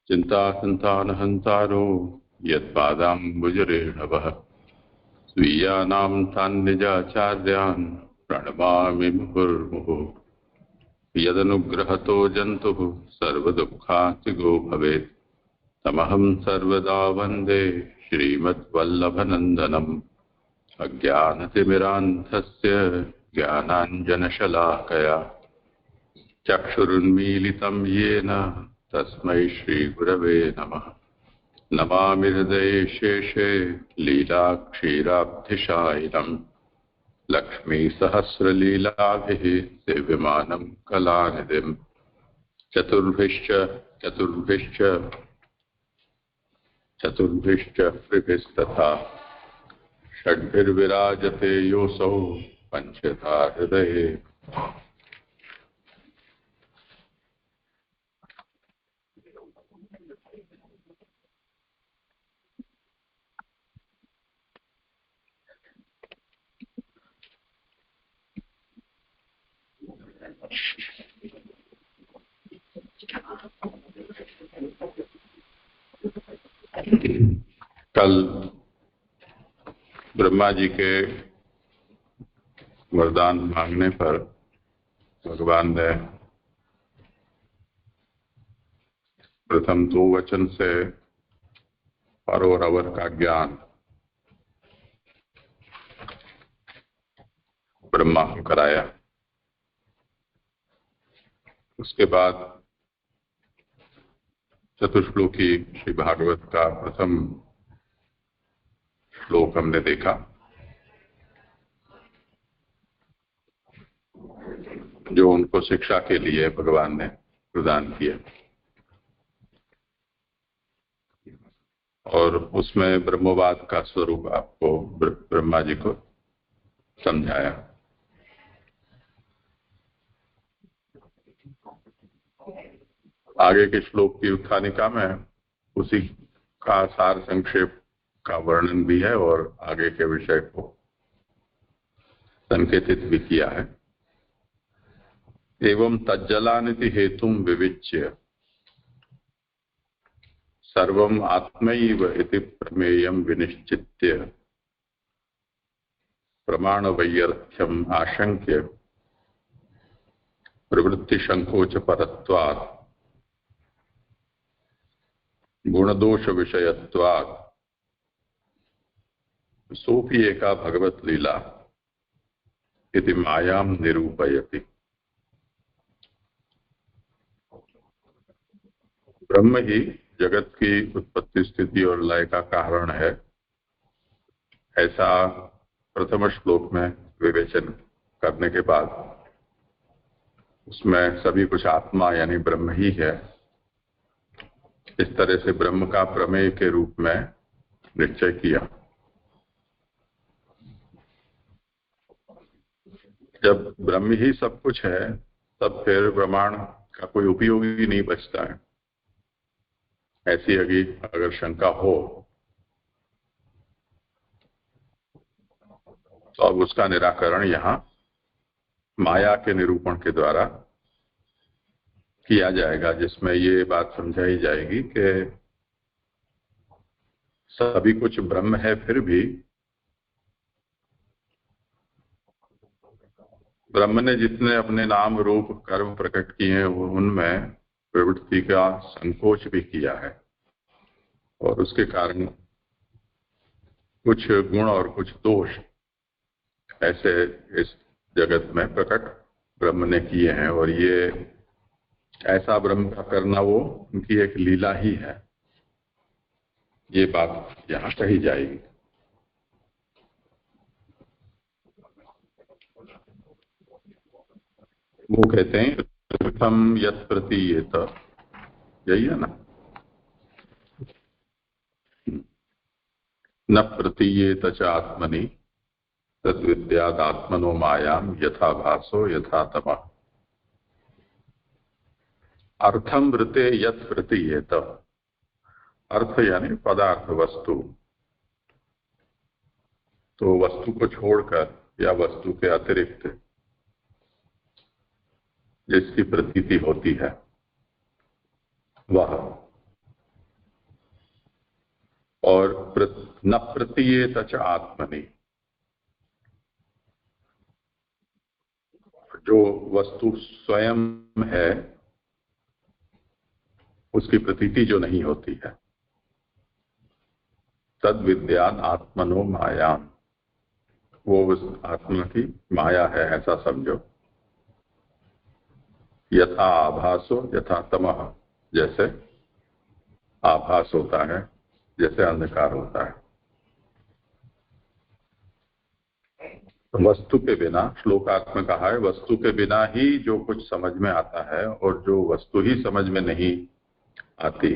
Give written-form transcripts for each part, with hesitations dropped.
चिन्तासन्तानहन्तारो यत्पादाम्बुजरेणवः स्वीयानां तान्निजाचार्यान् प्रणमामि मुहुर्मुहुः। यदनुग्रहतो जन्तुः सर्वदुःखातिगो भवेत् तमहं सर्वदा वन्दे श्रीमद्वल्लभनन्दनम्। अज्ञानतिमिरान्धस्य ज्ञानाञ्जनशलाकया चक्षुरुन्मीलितं येन तस्मै श्रीगुरवे नमः। नमामि हृदये शेषे लीलाक्षीराब्धिशायिनम् लक्ष्मीसहस्रलीलाभिः सेव्यमानं कलानिधिम्। चतुर्भिश्च फ्रिभिस्तथा षड्भिर्विराजते योऽसौ पञ्चधा हृदये। कल ब्रह्मा जी के वरदान मांगने पर भगवान ने प्रथम 2 वचन से पर और अवर का ज्ञान ब्रह्मा को कराया। उसके बाद चतुश्लोकी श्री भागवत का प्रथम श्लोक हमने देखा, जो उनको शिक्षा के लिए भगवान ने प्रदान किया, और उसमें ब्रह्मवाद का स्वरूप आपको ब्रह्मा जी को समझाया। आगे के श्लोक की उत्थानिका में उसी का सार संक्षेप का वर्णन भी है और आगे के विषय को संकेतित भी किया है। एवं तज्जलानिति हेतुम विविच्य सर्वम आत्मैव इति प्रमेयम विनिश्चित्य प्रमाण वैयर्थ्यम आशंक्य प्रवृत्ति संकोच परत्वात् गुणदोष विषयत्वात् सोऽपि एका भगवत लीला इति मायां निरूपयति। ब्रह्म ही जगत की उत्पत्ति स्थिति और लय का कारण है, ऐसा प्रथम श्लोक में विवेचन करने के बाद उसमें सभी कुछ आत्मा यानी ब्रह्म ही है, इस तरह से ब्रह्म का प्रमेय के रूप में निश्चय किया। जब ब्रह्म ही सब कुछ है तब फिर प्रमाण का कोई उपयोग ही नहीं बचता है। ऐसी अगर शंका हो तो अब उसका निराकरण यहाँ माया के निरूपण के द्वारा किया जाएगा, जिसमें ये बात समझाई जाएगी कि सभी कुछ ब्रह्म है, फिर भी ब्रह्म ने जितने अपने नाम रूप कर्म प्रकट किए हैं वो उनमें प्रवृत्ति का संकोच भी किया है, और उसके कारण कुछ गुण और कुछ दोष ऐसे इस जगत में प्रकट ब्रह्म ने किए हैं, और ये ऐसा ब्रह्म का करना वो उनकी एक लीला ही है। ये बात यहाँ कही जाएगी। वो कहते हैं प्रथम यत् प्रतीयेत, यही है ना, न प्रतीयेत च आत्मनि तद्विद्यात् आत्मनो मायाम यथा भासो यथा तमः। अर्थम वृते यत् प्रतीयेत, अर्थ यानी पदार्थ वस्तु, तो वस्तु को छोड़कर या वस्तु के अतिरिक्त जिसकी प्रतीति होती है वह और न प्रतीयेत च आत्मनि, जो वस्तु स्वयं है उसकी प्रतीति जो नहीं होती है, तद विद्यान आत्मनो मायाम, वो उस आत्मा की माया है ऐसा समझो। यथा आभासो यथा तमः, जैसे आभास होता है, जैसे अंधकार होता है। वस्तु के बिना, श्लोकार्थ में कहा है, वस्तु के बिना ही जो कुछ समझ में आता है, और जो वस्तु ही समझ में नहीं आती,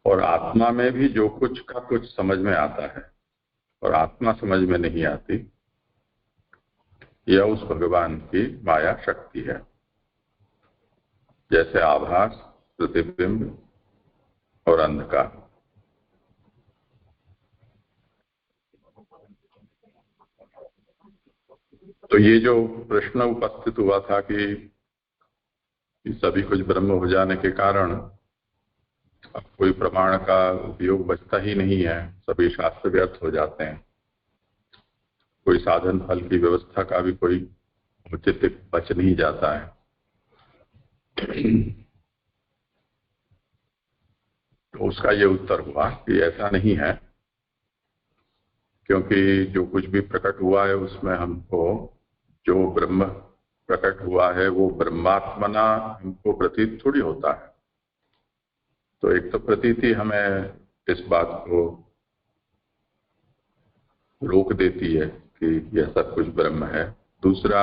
और आत्मा में भी जो कुछ का कुछ समझ में आता है और आत्मा समझ में नहीं आती, यह उस भगवान की माया शक्ति है। जैसे आभास, प्रतिबिंब और अंधकार। तो ये जो प्रश्न उपस्थित हुआ था कि सभी कुछ ब्रह्म हो जाने के कारण अब कोई प्रमाण का उपयोग बचता ही नहीं है, सभी शास्त्र व्यर्थ हो जाते हैं, कोई साधन फल की व्यवस्था का भी कोई औचित्य बच नहीं जाता है। तो उसका ये उत्तर हुआ कि ऐसा नहीं है, क्योंकि जो कुछ भी प्रकट हुआ है उसमें हमको जो ब्रह्म प्रकट हुआ है वो ब्रह्मात्मना हमको प्रतीत थोड़ी होता है। तो एक तो प्रतीति हमें इस बात को रोक देती है कि यह सब कुछ ब्रह्म है। दूसरा,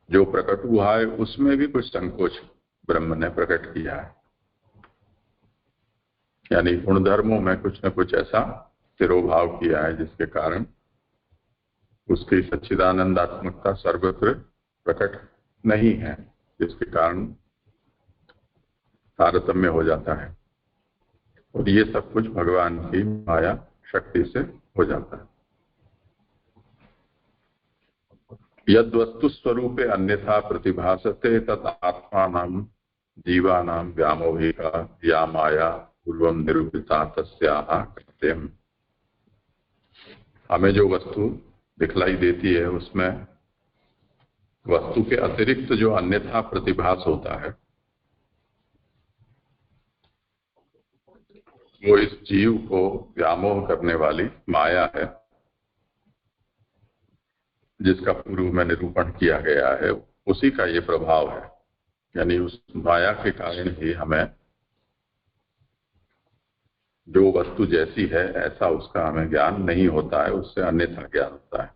जो प्रकट हुआ है उसमें भी कुछ संकोच ब्रह्म ने प्रकट किया है, यानी गुणधर्मों में कुछ न कुछ ऐसा तिरोभाव किया है जिसके कारण उसकी सच्चिदानंदात्मकता सर्वत्र प्रकट नहीं है, जिसके कारण तारतम्य हो जाता है। और ये सब कुछ भगवान की माया शक्ति से हो जाता है। यद वस्तु स्वरूपे अन्यथा प्रतिभासते तत् आत्मानां जीवानां व्यामोहिका या माया पूर्वम निरूपिता तस्याः कृत्यम्। हमें जो वस्तु दिखलाई देती है उसमें वस्तु के अतिरिक्त जो अन्यथा प्रतिभास होता है वो इस जीव को व्यामोह करने वाली माया है, जिसका पूर्व में निरूपण किया गया है। उसी का ये प्रभाव है, यानी उस माया के कारण ही हमें जो वस्तु जैसी है ऐसा उसका हमें ज्ञान नहीं होता है, उससे अन्यथा ज्ञान होता है।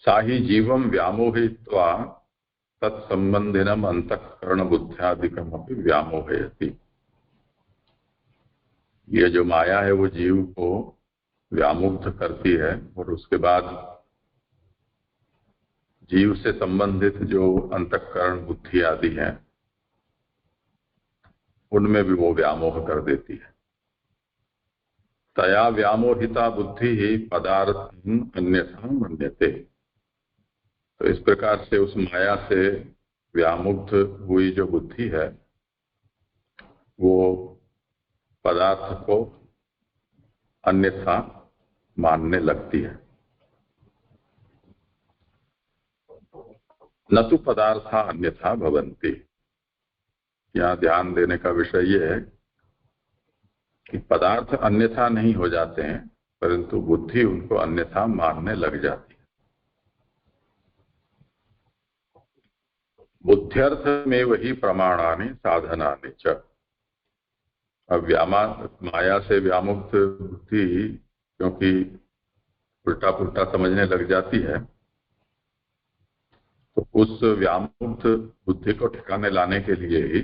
साही जीवम व्यामोहित्वा तत्संबंधिनम अंतःकरण बुद्ध्यादिकम अपि व्यामोहयति। ये जो माया है वो जीव को व्यामुग्ध करती है, और उसके बाद जीव से संबंधित जो अंतःकरण बुद्धि आदि हैं उनमें भी वो व्यामोह कर देती है। तया व्यामोहिता बुद्धि ही पदार्थं अन्यथा मन्यते। तो इस प्रकार से उस माया से व्यामुग्ध हुई जो बुद्धि है वो पदार्थ को अन्यथा मानने लगती है। न तो पदार्था अन्यथा भवन्ति। यहाँ ध्यान देने का विषय ये है कि पदार्थ अन्यथा नहीं हो जाते हैं, परंतु बुद्धि उनको अन्यथा मानने लग जाती है। बुद्ध्यर्थ में वही प्रमाणानि साधनानि च। अब माया से व्यामुक्त बुद्धि क्योंकि उल्टा पुल्टा समझने लग जाती है, तो उस व्यामुक्त बुद्धि को ठिकाने लाने के लिए ही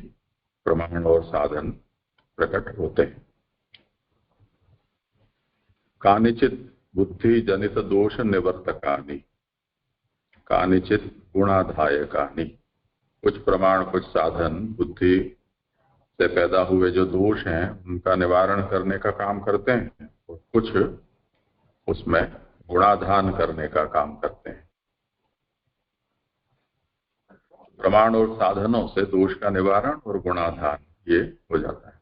प्रमाण और साधन प्रकट होते हैं। कानिचित बुद्धि जनित दोष निवर्तकानि, कानिचित गुणाधायकानि। कुछ प्रमाण, कुछ साधन बुद्धि से पैदा हुए जो दोष हैं उनका निवारण करने का काम करते हैं, और कुछ उसमें गुणाधान करने का काम करते हैं। प्रमाण और साधनों से दोष का निवारण और गुणाधान ये हो जाता है।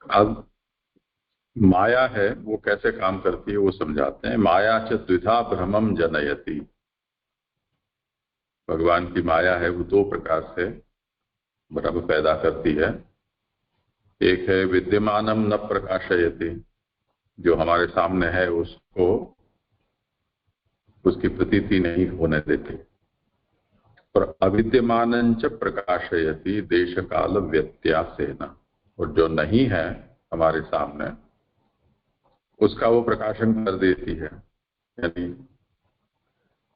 अब माया है वो कैसे काम करती है वो समझाते हैं। माया च द्विधा भ्रमम जनयति। भगवान की माया है वो दो प्रकार से भ्रम पैदा करती है। एक है विद्यमानम न प्रकाशयति, जो हमारे सामने है उसको उसकी प्रतीति नहीं होने देती। और अविद्यमान च प्रकाशयति देश काल व्यत्यासेन, और जो नहीं है हमारे सामने उसका वो प्रकाशन कर देती है। यानी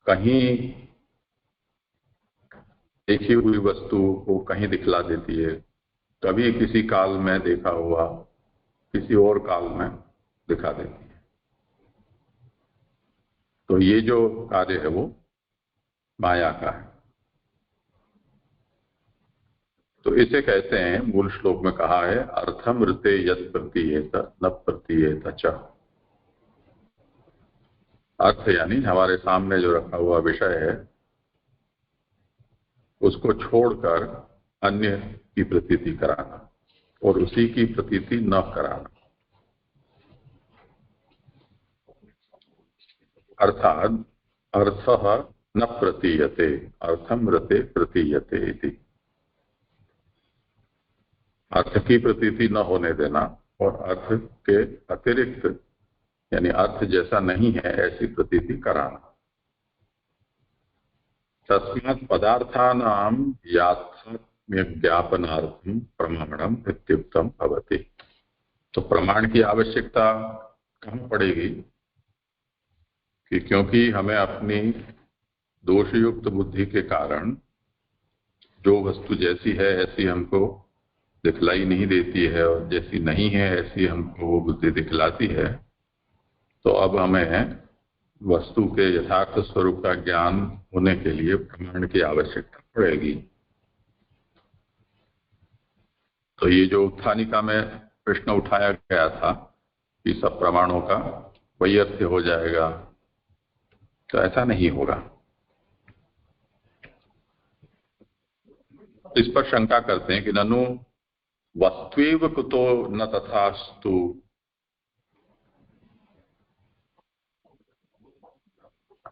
कहीं देखी हुई वस्तु को कहीं दिखला देती है, कभी किसी काल में देखा हुआ किसी और काल में दिखा देती है। तो ये जो कार्य है वो माया का है। तो इसे कहते हैं, मूल श्लोक में कहा है, अर्थम ऋते यत् प्रतीयेत न प्रतीयेत च। अर्थ यानी हमारे सामने जो रखा हुआ विषय है उसको छोड़कर अन्य की प्रतीति कराना और उसी की प्रतीति न कराना। अर्थात अर्थः न प्रतीयते, अर्थम ऋते प्रतीयते इति। अर्थ की प्रतीति न होने देना और अर्थ के अतिरिक्त यानी अर्थ जैसा नहीं है ऐसी प्रतीति कराना। तस्मात् पदार्थानां याथात्म्य ज्ञापनार्थं प्रमाणम इत्युक्तम भवति। तो प्रमाण की आवश्यकता कहाँ पड़ेगी कि क्योंकि हमें अपनी दोषयुक्त बुद्धि के कारण जो वस्तु जैसी है ऐसी हमको दिखलाई नहीं देती है और जैसी नहीं है ऐसी हमको वो बुद्धि दिखलाती है। तो अब हमें वस्तु के यथार्थ स्वरूप का ज्ञान होने के लिए प्रमाण की आवश्यकता पड़ेगी। तो ये जो उत्थानिका में प्रश्न उठाया गया था कि सब प्रमाणों का वैयर्थ्य हो जाएगा, तो ऐसा नहीं होगा। इस पर शंका करते हैं कि ननु वस्त्वेव कुतो न तथास्तु।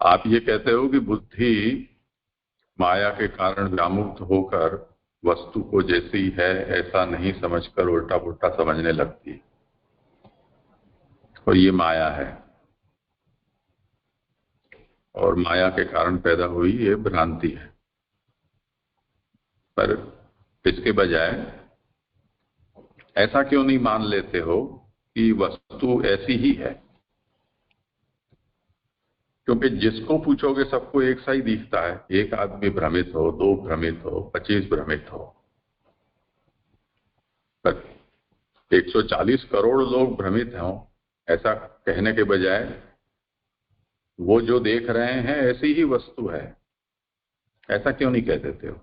आप ये कहते हो कि बुद्धि माया के कारण व्यामुक्त होकर वस्तु को जैसी है ऐसा नहीं समझकर उल्टा पुल्टा समझने लगती है, और ये माया है और माया के कारण पैदा हुई ये भ्रांति है। पर इसके बजाय ऐसा क्यों नहीं मान लेते हो कि वस्तु ऐसी ही है? क्योंकि जिसको पूछोगे सबको एक सा ही दिखता है। एक आदमी भ्रमित हो, दो भ्रमित हो, 25 भ्रमित हो, पर 140 करोड़ लोग भ्रमित हों ऐसा कहने के बजाय वो जो देख रहे हैं ऐसी ही वस्तु है, ऐसा क्यों नहीं कह देते हो?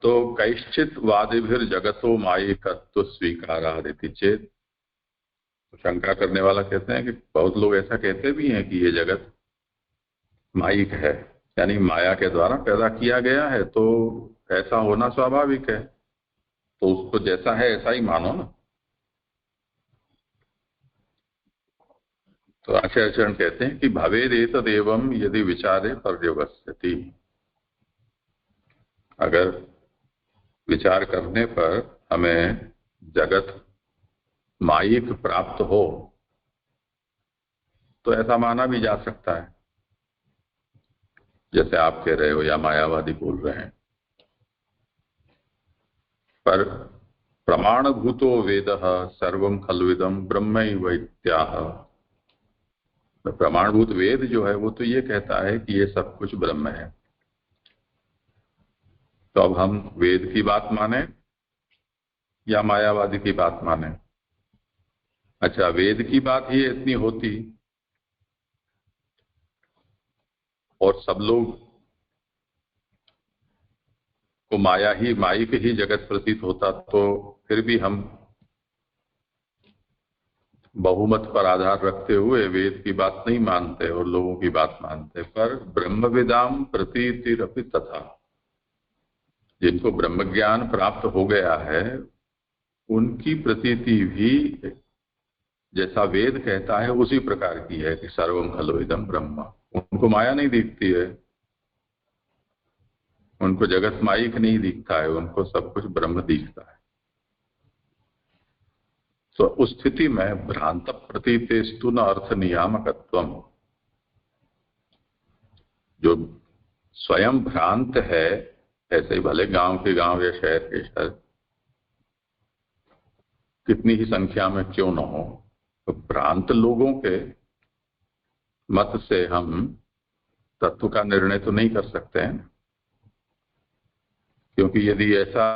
तो कैश्चित वादिभिर जगतो मायिकत्व स्वीकारादिति चेत। शंका करने वाला कहते हैं कि बहुत लोग ऐसा कहते भी हैं कि ये जगत मायिक है, यानी माया के द्वारा पैदा किया गया है, तो ऐसा होना स्वाभाविक है, तो उसको जैसा है ऐसा ही मानो ना। तो आचार्य कहते हैं कि भवेदेतदेवं यदि विचारे पर्यवस्यति। अगर विचार करने पर हमें जगत मायिक प्राप्त हो तो ऐसा माना भी जा सकता है, जैसे आप कह रहे हो या मायावादी बोल रहे हैं। पर प्रमाणभूतो वेदः सर्वं खल्विदं ब्रह्मैव इत्याह। प्रमाणभूत वेद जो है वो तो ये कहता है कि ये सब कुछ ब्रह्म है। तो अब हम वेद की बात माने या मायावादी की बात माने? अच्छा, वेद की बात ही इतनी होती और सब लोग को माया ही मायिक ही जगत प्रतीत होता तो फिर भी हम बहुमत पर आधार रखते हुए वेद की बात नहीं मानते और लोगों की बात मानते। पर ब्रह्मविदाम प्रतीतिरपि तथा, जिनको ब्रह्म ज्ञान प्राप्त हो गया है उनकी प्रतीति भी जैसा वेद कहता है उसी प्रकार की है कि सर्वम खलु इदम ब्रह्म। उनको माया नहीं दिखती है, उनको जगत माइक नहीं दिखता है, उनको सब कुछ ब्रह्म दिखता है। तो उस स्थिति में भ्रांत प्रतीतेस्तु न अर्थ नियामकत्वम, जो स्वयं भ्रांत है, ऐसे भले गांव के गांव या शहर के शहर कितनी ही संख्या में क्यों न हो, तो भ्रांत लोगों के मत से हम तत्व का निर्णय तो नहीं कर सकते हैं, क्योंकि यदि ऐसा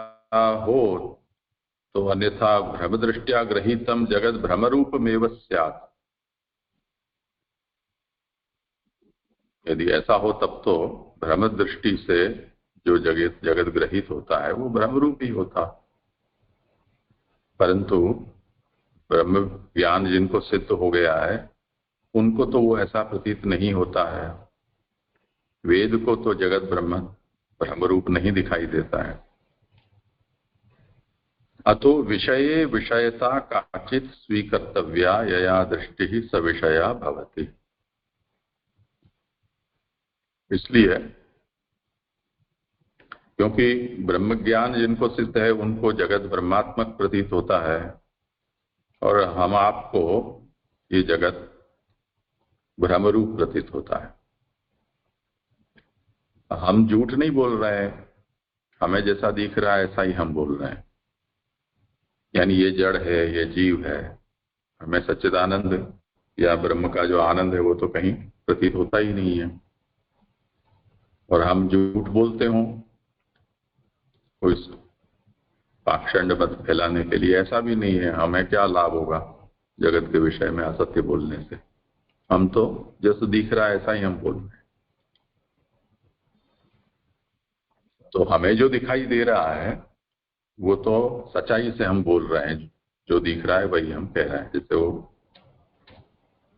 हो तो अन्यथा भ्रमदृष्टिया गृहीतम जगत भ्रमरूपमेव स्यात्। यदि ऐसा हो तब तो भ्रम दृष्टि से जो जगत जगत ग्रहित होता है वो ब्रह्मरूप ही होता। परंतु ब्रह्म ज्ञान जिनको सिद्ध हो गया है उनको तो वो ऐसा प्रतीत नहीं होता है। वेद को तो जगत ब्रह्म ब्रह्मरूप नहीं दिखाई देता है। अतो विषये विषयता काचित स्वीकर्तव्या यया दृष्टि ही सविषया भवति। इसलिए क्योंकि ब्रह्म ज्ञान जिनको सिद्ध है उनको जगत ब्रह्मात्मक प्रतीत होता है, और हम आपको ये जगत भ्रमरूप प्रतीत होता है। हम झूठ नहीं बोल रहे हैं, हमें जैसा दिख रहा है ऐसा ही हम बोल रहे हैं। यानी ये जड़ है, ये जीव है, हमें सच्चिदानंद या ब्रह्म का जो आनंद है वो तो कहीं प्रतीत होता ही नहीं है। और हम झूठ बोलते हों कोई पाखंड मत फैलाने के लिए, ऐसा भी नहीं है। हमें क्या लाभ होगा जगत के विषय में असत्य बोलने से? हम तो जैसे दिख रहा है ऐसा ही हम बोल रहे हैं। तो हमें जो दिखाई दे रहा है वो तो सच्चाई से हम बोल रहे हैं, जो दिख रहा है वही हम कह रहे हैं। जैसे वो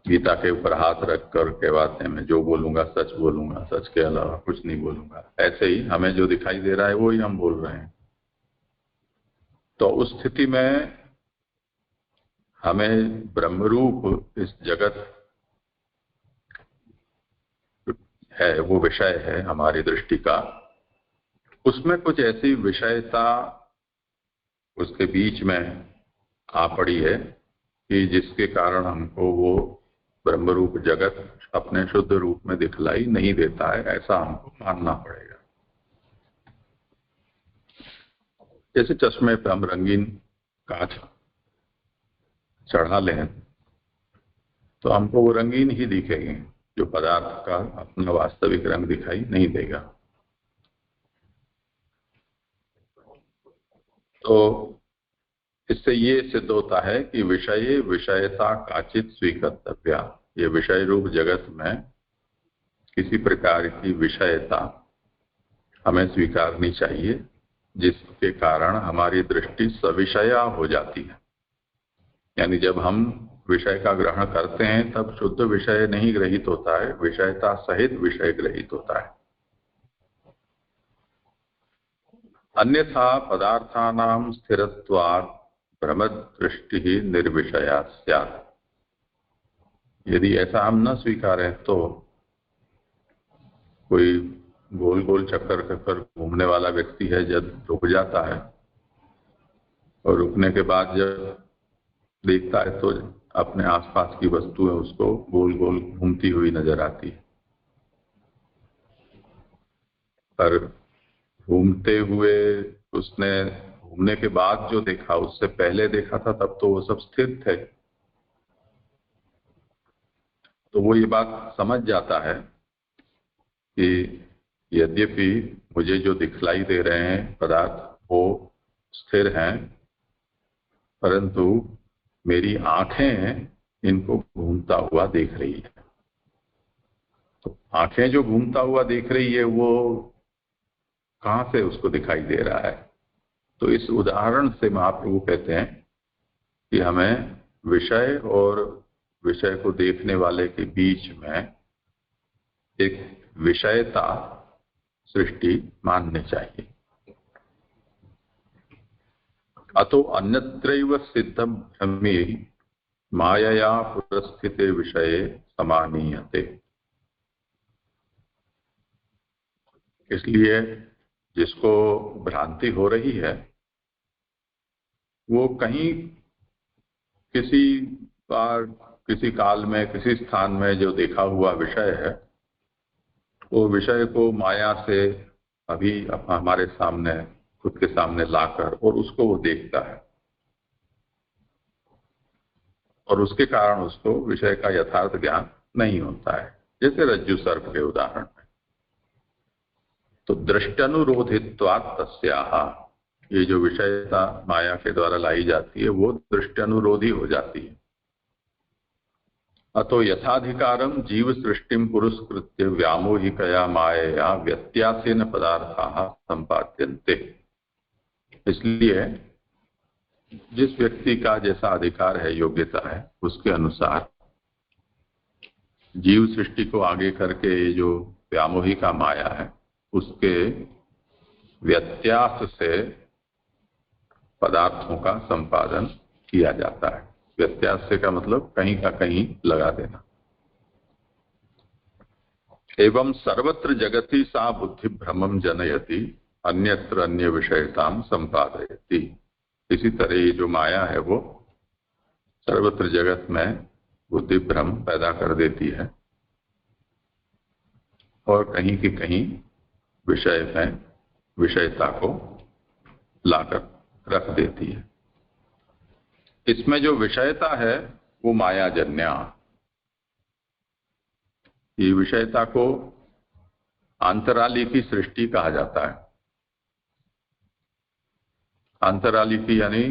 गीता के ऊपर हाथ रख कर कहवाते हैं, मैं जो बोलूंगा सच बोलूंगा, सच के अलावा कुछ नहीं बोलूंगा। ऐसे ही हमें जो दिखाई दे रहा है वो ही हम बोल रहे हैं। तो उस स्थिति में हमें ब्रह्मरूप इस जगत है, वो विषय है हमारी दृष्टि का, उसमें कुछ ऐसी विषयता उसके बीच में आ पड़ी है कि जिसके कारण हमको वो ब्रह्मरूप जगत अपने शुद्ध रूप में दिखलाई नहीं देता है, ऐसा हमको मानना पड़ेगा। जैसे चश्मे पे हम रंगीन कांच चढ़ा लें तो हमको वो रंगीन ही दिखेंगे, जो पदार्थ का अपना वास्तविक रंग दिखाई नहीं देगा। तो इससे ये सिद्ध होता है कि विषय विषयता काचित स्वीकर्तव्या, ये विषय रूप जगत में किसी प्रकार की विषयता हमें स्वीकारनी चाहिए, जिसके कारण हमारी दृष्टि सविषया हो जाती है। यानी जब हम विषय का ग्रहण करते हैं तब शुद्ध विषय नहीं ग्रहित होता है, विषयता सहित विषय ग्रहित होता है। अन्यथा पदार्थानां स्थिरत्वात् भ्रमदृष्टि निर्विषया स्यात्। यदि ऐसा हम न स्वीकारें तो कोई गोल गोल चक्कर कर घूमने वाला व्यक्ति है, जब रुक जाता है और रुकने के बाद जब देखता है तो अपने आसपास की वस्तु है उसको गोल गोल घूमती हुई नजर आती है। पर घूमते हुए उसने घूमने के बाद जो देखा, उससे पहले देखा था तब तो वो सब स्थिर थे। तो वो ये बात समझ जाता है कि यद्यपि मुझे जो दिखलाई दे रहे हैं पदार्थ वो स्थिर हैं, परंतु मेरी आंखें इनको घूमता हुआ देख रही है। तो आंखें जो घूमता हुआ देख रही है वो कहां से उसको दिखाई दे रहा है? तो इस उदाहरण से महाप्रभु कहते हैं कि हमें विषय और विषय को देखने वाले के बीच में एक विषयता सृष्टि माननी चाहिए। अतो अन्यत्रैव सिद्धं भ्रमे मायया पुरस्थिते विषये समानीयते। इसलिए जिसको भ्रांति हो रही है वो कहीं किसी बार किसी काल में किसी स्थान में जो देखा हुआ विषय है वो विषय को माया से अभी हमारे सामने खुद के सामने लाकर और उसको वो देखता है और उसके कारण उसको विषय का यथार्थ ज्ञान नहीं होता है। जैसे रज्जु सर्प के उदाहरण में, तो दृष्टनुरोधित्वात् तस्याः, ये जो विषयता माया के द्वारा लाई जाती है वो दृष्टनुरोधी हो जाती है। अतो यथाधिकारम जीव सृष्टिम पुरस्कृत्य व्यामोहिकया मायया व्यत्यासेन पदार्थाः संपाद्यन्ते। इसलिए जिस व्यक्ति का जैसा अधिकार है, योग्यता है, उसके अनुसार जीव सृष्टि को आगे करके ये जो व्यामोहिका माया है उसके व्यत्यास से पदार्थों का संपादन किया जाता है। व्यत्यास से का मतलब कहीं का कहीं लगा देना। एवं सर्वत्र जगति सा बुद्धि भ्रमम जनयति अन्यत्र अन्य विषयताम संपादयति। इसी तरह ये जो माया है वो सर्वत्र जगत में बुद्धि भ्रम पैदा कर देती है और कहीं की कहीं विषय में विषयता को लाकर रख देती है। इसमें जो विषयता है वो मायाजन्या। ये विषयता को अंतराली की सृष्टि कहा जाता है। अंतराली की यानी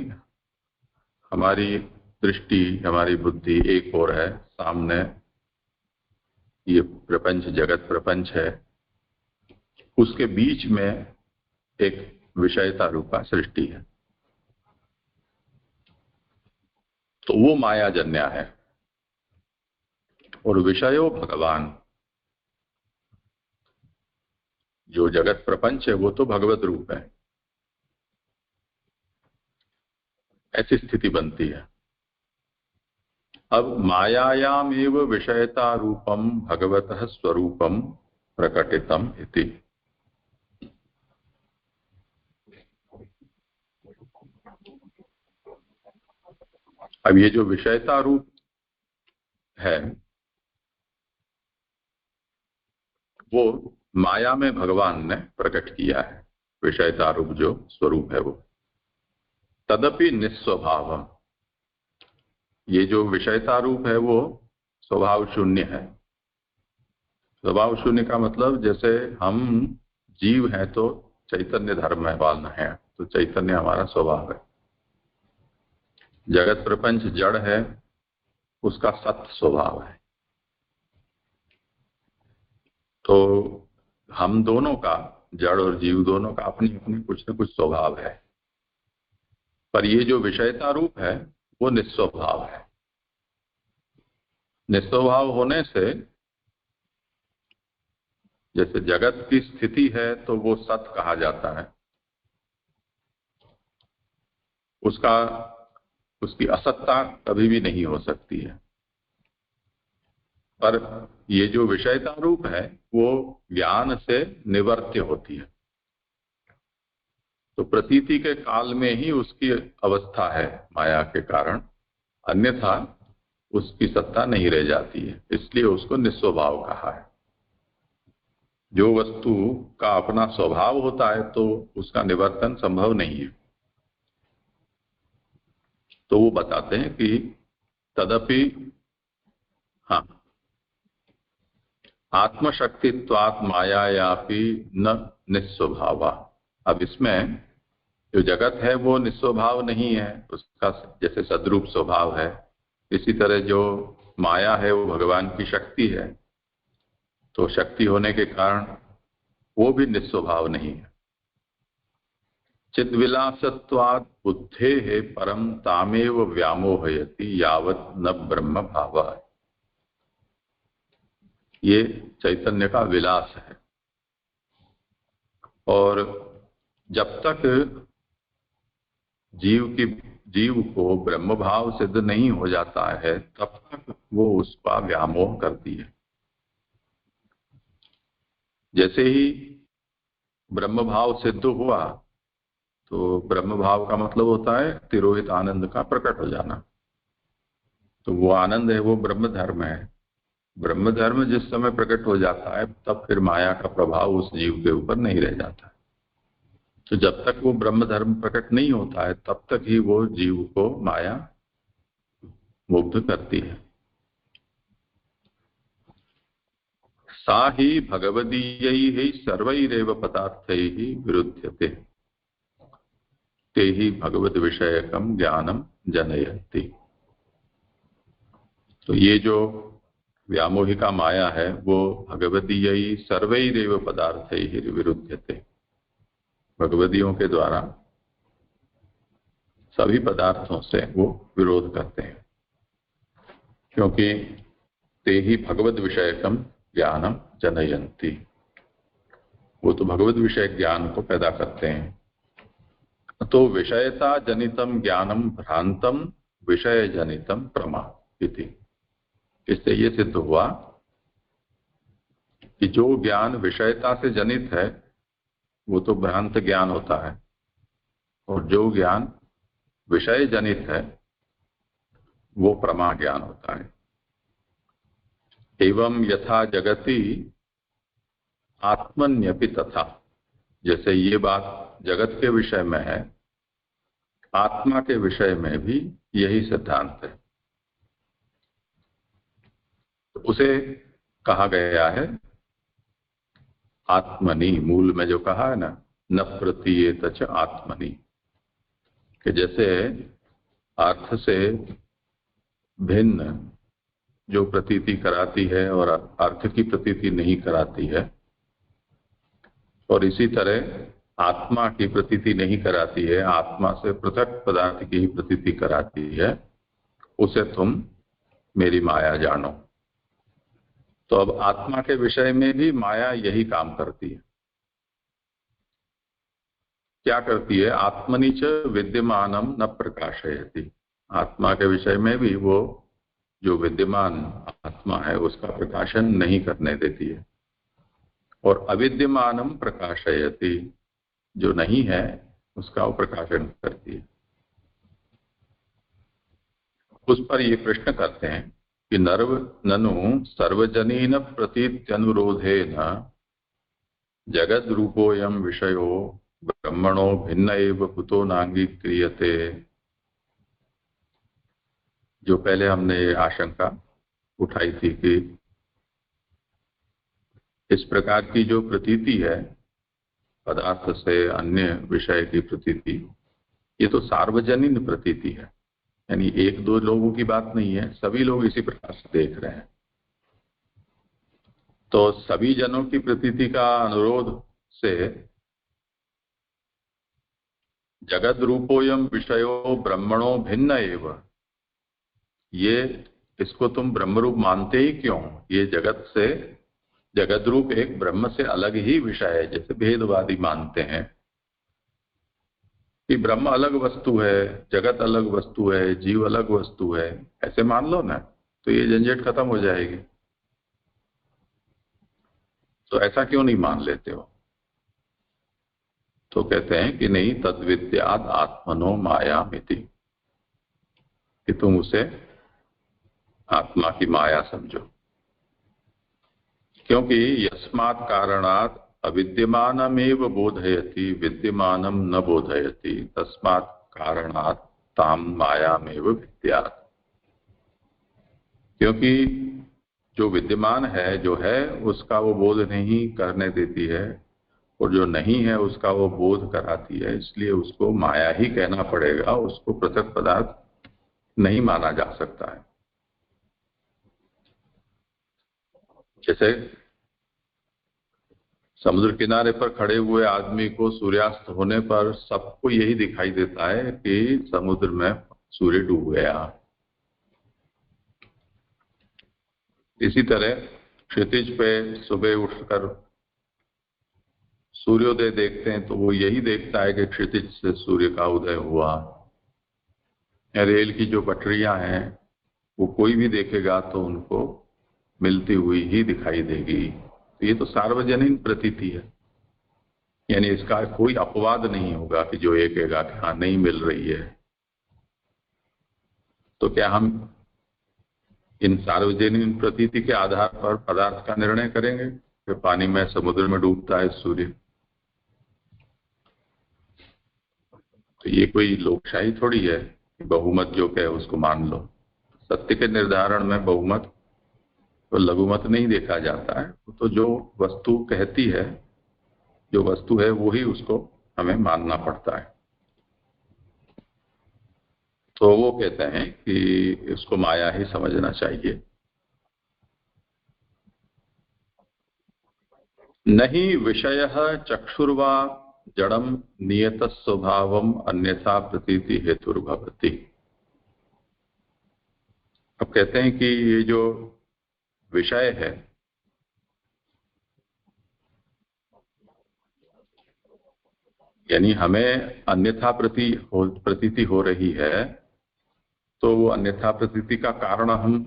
हमारी दृष्टि, हमारी बुद्धि एक ओर है, सामने ये प्रपंच, जगत प्रपंच है, उसके बीच में एक विषयता रूपा सृष्टि है, तो वो मायाजन्या है। और विषयो भगवान, जो जगत प्रपंच है वो तो भगवत रूप है। ऐसी स्थिति बनती है। अब मायायाम एव विषयता रूपम भगवतः स्वरूपम प्रकटितम इति। अब ये जो विषयता रूप है वो माया में भगवान ने प्रकट किया है। विषयता रूप जो स्वरूप है वो तदपि निस्वभावम। ये जो विषयता रूप है वो स्वभाव शून्य है। स्वभाव शून्य का मतलब जैसे हम जीव हैं तो चैतन्य धर्म में वाला है, तो चैतन्य हमारा स्वभाव है। जगत प्रपंच जड़ है, उसका सत्य स्वभाव है। तो हम दोनों का, जड़ और जीव दोनों का अपनी अपनी कुछ न कुछ स्वभाव है, पर ये जो विषयता रूप है वो निस्वभाव है। निस्वभाव होने से जैसे जगत की स्थिति है तो वो सत कहा जाता है, उसकी असत्ता कभी भी नहीं हो सकती है। पर ये जो विषयता रूप है वो ज्ञान से निवर्त्य होती है, तो प्रतीति के काल में ही उसकी अवस्था है माया के कारण, अन्यथा उसकी सत्ता नहीं रह जाती है। इसलिए उसको निस्वभाव कहा है। जो वस्तु का अपना स्वभाव होता है तो उसका निवर्तन संभव नहीं है। तो वो बताते हैं कि तदपि हाँ, आत्मशक्तित्वात् मायायापि न निस्वभावा। अब इसमें जो जगत है वो निस्वभाव नहीं है, उसका जैसे सद्रूप स्वभाव है, इसी तरह जो माया है वो भगवान की शक्ति है, तो शक्ति होने के कारण वो भी निस्वभाव नहीं है। चिद्विलासत्वात् बुद्धेः परम तामेव व्यामोहयति यावत् न ब्रह्म भावा। ये चैतन्य का विलास है, और जब तक जीव को ब्रह्म भाव सिद्ध नहीं हो जाता है तब तक वो उसका व्यामोह करती है। जैसे ही ब्रह्म भाव सिद्ध हुआ तो ब्रह्म भाव का मतलब होता है तिरोहित आनंद का प्रकट हो जाना। तो वो आनंद है, वो ब्रह्म धर्म है। ब्रह्म धर्म जिस समय प्रकट हो जाता है तब फिर माया का प्रभाव उस जीव के ऊपर नहीं रह जाता। तो जब तक वो ब्रह्म धर्म प्रकट नहीं होता है तब तक ही वो जीव को माया मुग्ध करती है। सा ही भगवदीयैः सर्वैरेव पदार्थैः विरुध्यते ते ही भगवद विषयकम ज्ञानम जनयति। तो ये जो व्यामोहिका माया है वो भगवदीयैः सर्वैरेव पदार्थैः विरुध्यते, भगवदियों के द्वारा सभी पदार्थों से वो विरोध करते हैं, क्योंकि ते ही भगवद विषयकम ज्ञानम जनयन्ति, वो तो भगवद विषय ज्ञान को पैदा करते हैं। तो विषयता जनितम ज्ञानम भ्रांतम विषय जनितम प्रमा इति। इससे ये सिद्ध हुआ कि जो ज्ञान विषयता से जनित है वो तो भ्रांत ज्ञान होता है, और जो ज्ञान विषय जनित है वो प्रमा ज्ञान होता है। एवं यथा जगति आत्मन्यपि तथा, जैसे ये बात जगत के विषय में है, आत्मा के विषय में भी यही सिद्धांत है। तो उसे कहा गया है आत्मनि, मूल में जो कहा है ना, न प्रतीयेत च आत्मनि, कि जैसे अर्थ से भिन्न जो प्रतीति कराती है और अर्थ की प्रतीति नहीं कराती है, और इसी तरह आत्मा की प्रतीति नहीं कराती है, आत्मा से पृथक पदार्थ की ही प्रतीति कराती है, उसे तुम मेरी माया जानो। तो अब आत्मा के विषय में भी माया यही काम करती है। क्या करती है? आत्मनि च विद्यमानम न प्रकाशयति, आत्मा के विषय में भी वो जो विद्यमान आत्मा है उसका प्रकाशन नहीं करने देती है, और अविद्यमानम प्रकाशयति, जो नहीं है उसका वो प्रकाशन करती है। उस पर ये प्रश्न करते हैं कि ननु सर्वजनीन प्रतीत्यनुरोधेन जगद रूपोयम विषयो ब्रह्मणो भिन्न एव कुतो नांगीक्रियते। जो पहले हमने ये आशंका उठाई थी कि इस प्रकार की जो प्रतीति है पदार्थ से अन्य विषय की प्रतीति, ये तो सार्वजनीन प्रतीति है, यानी एक दो लोगों की बात नहीं है, सभी लोग इसी प्रकार से देख रहे हैं। तो सभी जनों की प्रतीति का अनुरोध से जगद रूपोयम विषयो ब्रह्मणो भिन्न एव, ये इसको तुम ब्रह्मरूप मानते ही क्यों? ये जगत से, जगत रूप एक ब्रह्म से अलग ही विषय है। जैसे भेदवादी मानते हैं कि ब्रह्म अलग वस्तु है, जगत अलग वस्तु है, जीव अलग वस्तु है, ऐसे मान लो ना, तो ये झंझट खत्म हो जाएगी। तो ऐसा क्यों नहीं मान लेते हो? तो कहते हैं कि नहीं, तद्विद्याद आत्मनो मायामिति, कि तुम उसे आत्मा की माया समझो, क्योंकि यस्मात् कारणात् अविद्यमानमेव बोधयति विद्यमानम न बोधयति तस्मात् कारणात् ताम मायामेव विद्यात्। क्योंकि जो विद्यमान है, जो है, उसका वो बोध नहीं करने देती है, और जो नहीं है उसका वो बोध कराती है, इसलिए उसको माया ही कहना पड़ेगा, उसको पृथक पदार्थ नहीं माना जा सकता है। जैसे समुद्र किनारे पर खड़े हुए आदमी को सूर्यास्त होने पर सबको यही दिखाई देता है कि समुद्र में सूर्य डूब गया। इसी तरह क्षितिज पे सुबह उठकर सूर्योदय देखते हैं तो वो यही देखता है कि क्षितिज से सूर्य का उदय हुआ। रेल की जो पटरियां हैं वो कोई भी देखेगा तो उनको मिलती हुई ही दिखाई देगी। तो ये तो सार्वजनिक प्रतीति है, यानी इसका कोई अपवाद नहीं होगा कि जो एक कहेगा कि हाँ नहीं मिल रही है। तो क्या हम इन सार्वजनिक प्रतीति के आधार पर पदार्थ का निर्णय करेंगे कि पानी में समुद्र में डूबता है सूर्य? तो ये कोई लोकशाही थोड़ी है कि बहुमत जो कहे उसको मान लो। सत्य के निर्धारण में बहुमत तो लघुमत नहीं देखा जाता है। तो जो वस्तु कहती है, जो वस्तु है वो ही उसको हमें मानना पड़ता है। तो वो कहते हैं कि इसको माया ही समझना चाहिए। नहीं विषय चक्षुर्वा जड़म नियत स्वभावम अन्यथा प्रतीति हेतुर्भवति। अब कहते हैं कि ये जो विषय है, यानी हमें अन्यथा प्रतीति हो रही है, तो वो अन्यथा प्रतीति का कारण हम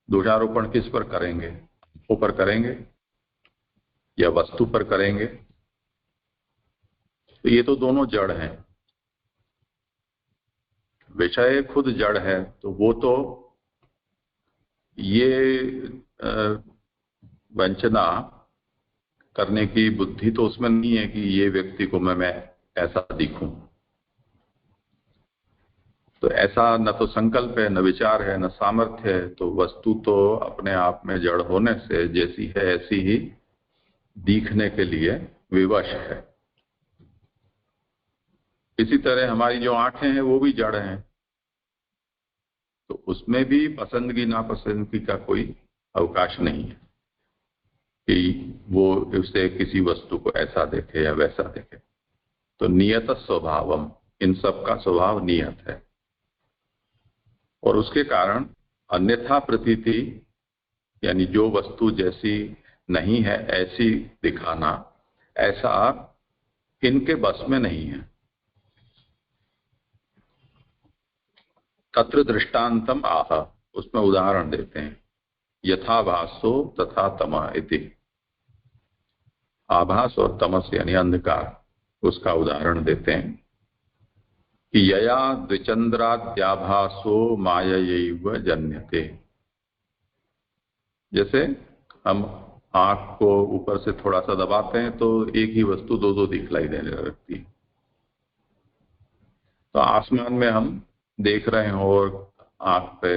दोषारोपण किस पर करेंगे? आंखों पर करेंगे या वस्तु पर करेंगे? तो ये तो दोनों जड़ हैं। विषय खुद जड़ है, तो वो तो ये वंचना करने की बुद्धि तो उसमें नहीं है कि ये व्यक्ति को मैं ऐसा दिखूं। तो ऐसा न तो संकल्प है, न विचार है, न सामर्थ्य है। तो वस्तु तो अपने आप में जड़ होने से जैसी है ऐसी ही दिखने के लिए विवश है। इसी तरह हमारी जो आंखें हैं वो भी जड़ हैं, तो उसमें भी पसंदगी नापसंदगी का कोई अवकाश नहीं है कि वो उससे किसी वस्तु को ऐसा देखे या वैसा देखे। तो नियत स्वभावम, इन सब का स्वभाव नियत है, और उसके कारण अन्यथा प्रतीति यानी जो वस्तु जैसी नहीं है ऐसी दिखाना, ऐसा इनके बस में नहीं है। तत्र दृष्टांतम आह, उसमें उदाहरण देते हैं, यथाभासो तथा तमः इति। आभास और तमस यानी अंधकार, उसका उदाहरण देते हैं कि यया द्विचंद्राद्याभासो माययैव जन्यते। जैसे हम आंख को ऊपर से थोड़ा सा दबाते हैं तो एक ही वस्तु दो दो दिखलाई देने लगती है। तो आसमान में हम देख रहे हो और आंख पे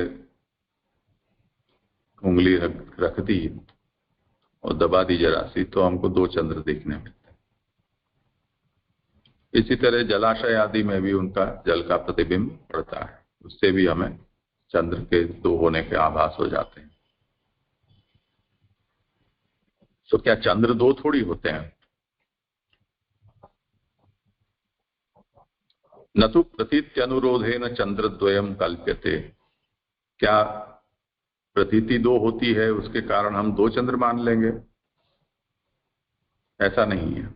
उंगली रख दी और दबा दी जरा सी, तो हमको दो चंद्र देखने मिलते हैं। इसी तरह जलाशय आदि में भी उनका जल का प्रतिबिंब पड़ता है, उससे भी हमें चंद्र के दो होने के आभास हो जाते हैं। तो क्या चंद्र दो थोड़ी होते हैं? न तो प्रतीत्यनुरोधेन चंद्रद्वयम कल्प्यते। क्या प्रतीति दो होती है उसके कारण हम दो चंद्र मान लेंगे? ऐसा नहीं है।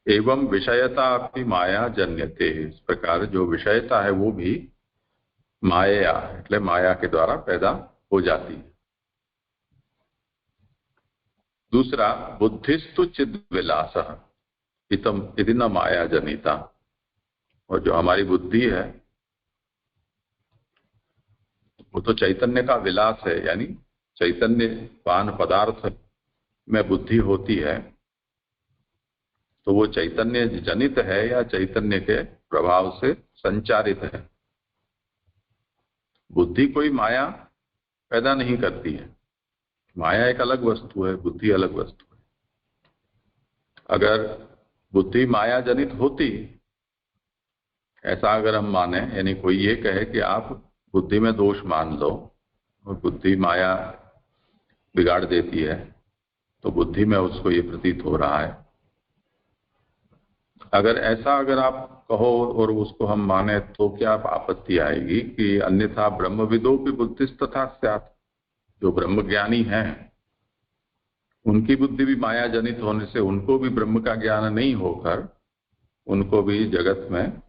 एवं विषयता अपनी माया जन्यते। इस प्रकार जो विषयता है वो भी माया, એટલે माया के द्वारा पैदा हो जाती है। दूसरा, बुद्धिस्तु चिद विलास इतम इति न माया जनिता। और जो हमारी बुद्धि है वो तो चैतन्य का विलास है, यानी चैतन्य पान पदार्थ में बुद्धि होती है, तो वो चैतन्य जनित है या चैतन्य के प्रभाव से संचारित है। बुद्धि कोई माया पैदा नहीं करती है। माया एक अलग वस्तु है, बुद्धि अलग वस्तु है। अगर बुद्धि माया जनित होती, ऐसा अगर हम माने, यानी कोई ये कहे कि आप बुद्धि में दोष मान लो और बुद्धि माया बिगाड़ देती है, तो बुद्धि में उसको ये प्रतीत हो रहा है। अगर आप कहो और उसको हम माने, तो क्या आपत्ति आएगी कि अन्यथा ब्रह्मविदो भी बुद्धिस्तथा स्यात्। जो ब्रह्मज्ञानी हैं उनकी बुद्धि भी माया जनित होने से उनको भी ब्रह्म का ज्ञान नहीं होकर उनको भी जगत में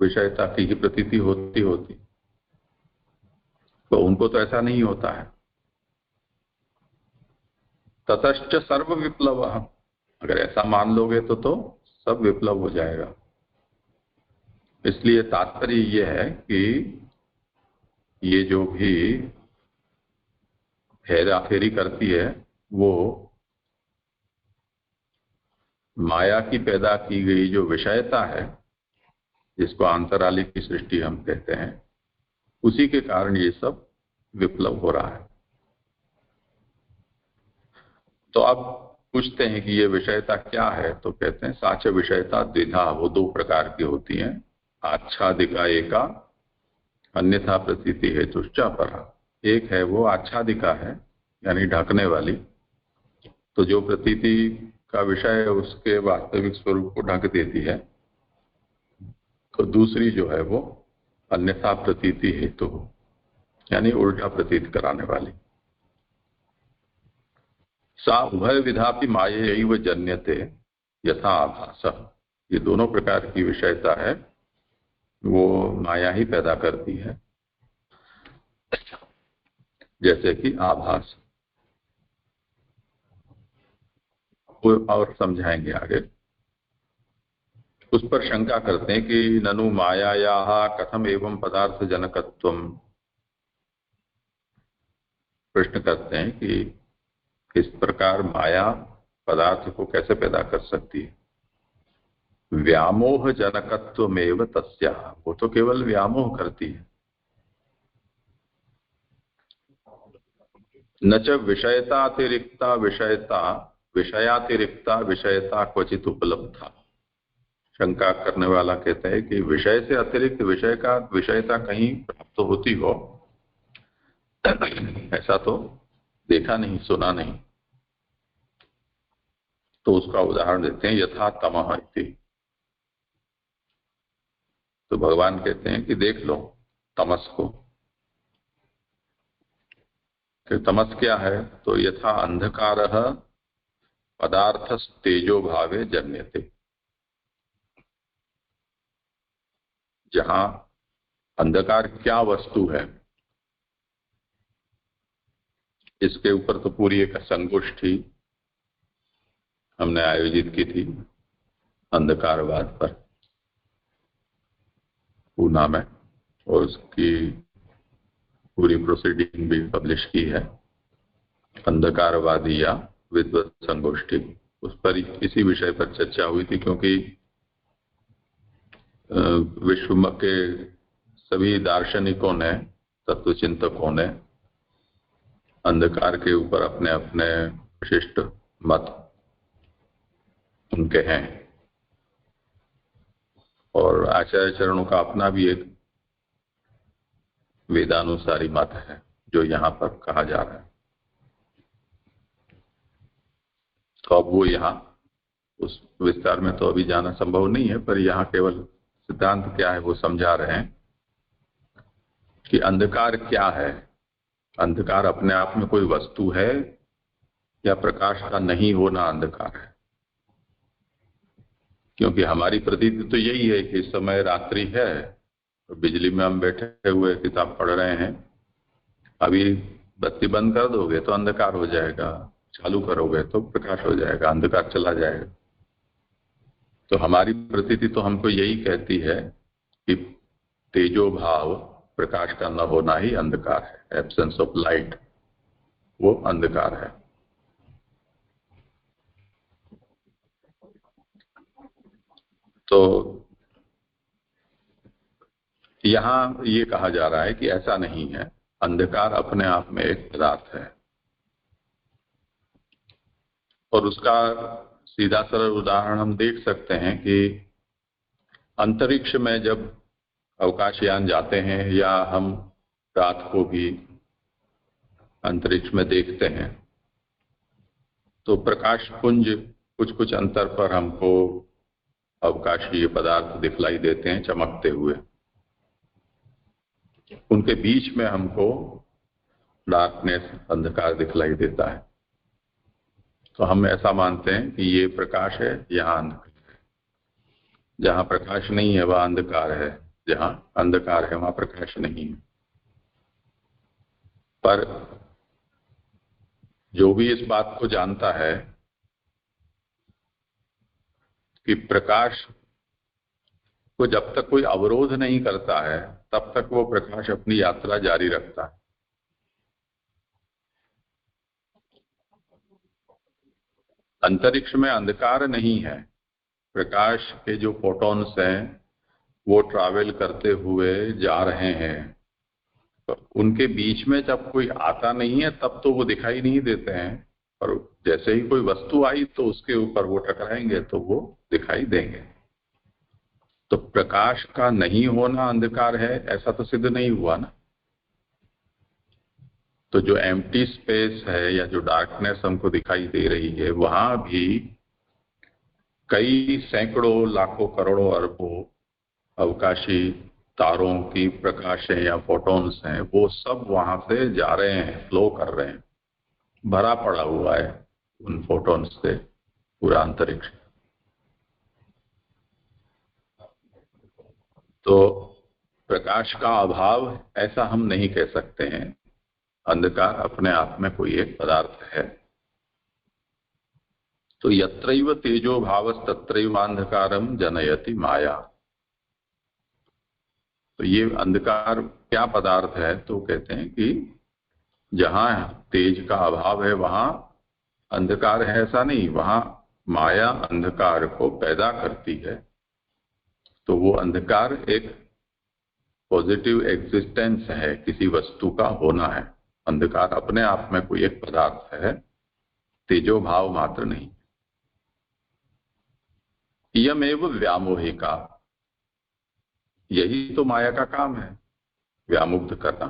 विषयता की ही प्रतीति होती, तो उनको तो ऐसा नहीं होता है। ततश्च सर्व विप्लव, अगर ऐसा मान लोगे तो सब विप्लव हो जाएगा। इसलिए तात्पर्य यह है कि ये जो भी हेरा फेरी करती है वो माया की पैदा की गई जो विषयता है, जिसको अंतराली की सृष्टि हम कहते हैं, उसी के कारण ये सब विप्लव हो रहा है। तो अब पूछते हैं कि ये विषयता क्या है, तो कहते हैं साच विषयता द्विधा, वो दो प्रकार की होती हैं। आच्छादिका एका, अन्यथा प्रतीति हेतुश्च परा। एक है वो आच्छादिका है, यानी ढकने वाली, तो जो प्रतीति का विषय है उसके वास्तविक स्वरूप को ढक देती है। तो दूसरी जो है वो अन्यथा प्रतीति हेतु, यानी उल्टा प्रतीत कराने वाली। सा उभय विधापि मायैव जन्यते यथा आभास। ये दोनों प्रकार की विषयता है, वो माया ही पैदा करती है, जैसे कि आभास। और समझाएंगे आगे। उस पर शंका करते हैं कि ननु मायायाः कथम एवं पदार्थ जनकत्वम। प्रश्न करते हैं कि इस प्रकार माया पदार्थ को कैसे पैदा कर सकती है। व्यामोह जनकत्वमेव तस्याः, वो तो केवल व्यामोह करती है। न च विषयतातिरिक्ता विषयातिरिक्ता विषयता क्वचित उपलब्धा। शंका करने वाला कहता है कि विषय से अतिरिक्त विषयता कहीं प्राप्त होती हो, ऐसा तो देखा नहीं, सुना नहीं। तो उसका उदाहरण देते हैं, यथा तमः इति। तो भगवान कहते हैं कि देख लो तमस को। कि तमस क्या है, तो यथा अंधकारः पदार्थस् तेजो भावे जन्यते। जहां अंधकार क्या वस्तु है, इसके ऊपर तो पूरी एक संगोष्ठी हमने आयोजित की थी अंधकारवाद पर पूना में, और उसकी पूरी प्रोसीडिंग भी पब्लिश की है, अंधकारवादी या विद्वत संगोष्ठी। उस पर इसी विषय पर चर्चा हुई थी, क्योंकि विश्व के सभी दार्शनिकों ने, तत्वचिंतकों ने अंधकार के ऊपर अपने अपने विशिष्ट मत उनके हैं, और आचार्य चरणों का अपना भी एक वेदानुसारी मत है जो यहाँ पर कहा जा रहा है। तो अब वो यहाँ उस विस्तार में तो अभी जाना संभव नहीं है, पर यहाँ केवल सिद्धांत क्या है वो समझा रहे हैं कि अंधकार क्या है। अंधकार अपने आप में कोई वस्तु है या प्रकाश का नहीं होना अंधकार है। क्योंकि हमारी प्रतीति तो यही है कि इस समय रात्रि है, बिजली में हम बैठे हुए किताब पढ़ रहे हैं, अभी बत्ती बंद कर दोगे तो अंधकार हो जाएगा, चालू करोगे तो प्रकाश हो जाएगा, अंधकार चला जाएगा। तो हमारी प्रतीति तो हमको यही कहती है कि तेजो भाव, प्रकाश का न होना ही अंधकार है, एब्सेंस ऑफ लाइट, वो अंधकार है। तो यहां ये कहा जा रहा है कि ऐसा नहीं है, अंधकार अपने आप में एक पदार्थ है। और उसका सीधा सरल उदाहरण हम देख सकते हैं कि अंतरिक्ष में जब अवकाशयान जाते हैं या हम रात को भी अंतरिक्ष में देखते हैं, तो प्रकाश पुंज कुछ कुछ अंतर पर हमको अवकाशीय पदार्थ दिखलाई देते हैं चमकते हुए। उनके बीच में हमको डार्कनेस, अंधकार दिखलाई देता है। तो हम ऐसा मानते हैं कि ये प्रकाश है, यहाँ अंधकार है। जहाँ प्रकाश नहीं है वह अंधकार है, जहां अंधकार है वहां प्रकाश नहीं है। पर जो भी इस बात को जानता है कि प्रकाश को जब तक कोई अवरोध नहीं करता है तब तक वो प्रकाश अपनी यात्रा जारी रखता है। अंतरिक्ष में अंधकार नहीं है, प्रकाश के जो फोटॉन्स हैं वो ट्रैवल करते हुए जा रहे हैं, तो उनके बीच में जब कोई आता नहीं है तब तो वो दिखाई नहीं देते हैं, और जैसे ही कोई वस्तु आई तो उसके ऊपर वो टकराएंगे तो वो दिखाई देंगे। तो प्रकाश का नहीं होना अंधकार है ऐसा तो सिद्ध नहीं हुआ ना। तो जो एम्प्टी स्पेस है या जो डार्कनेस हमको दिखाई दे रही है वहां भी कई सैकड़ों लाखों करोड़ों अरबों अवकाशी तारों की प्रकाशें या फोटॉन्स हैं, वो सब वहां से जा रहे हैं, फ्लो कर रहे हैं, भरा पड़ा हुआ है उन फोटॉन्स से पूरा अंतरिक्ष। तो प्रकाश का अभाव ऐसा हम नहीं कह सकते हैं, अंधकार अपने आप में कोई एक पदार्थ है। तो यत्रैव तेजो भावस् तत्रैव अंधकारम जनयति माया। तो ये अंधकार क्या पदार्थ है? तो कहते हैं कि जहां तेज का अभाव है वहां अंधकार है ऐसा नहीं, वहां माया अंधकार को पैदा करती है। तो वो अंधकार एक पॉजिटिव एग्जिस्टेंस है, किसी वस्तु का होना है। अंधकार अपने आप में कोई एक पदार्थ है, तेजो भाव मात्र नहीं। इयमेव व्यामोहिका, यही तो माया का काम है, व्यामुक्त करना।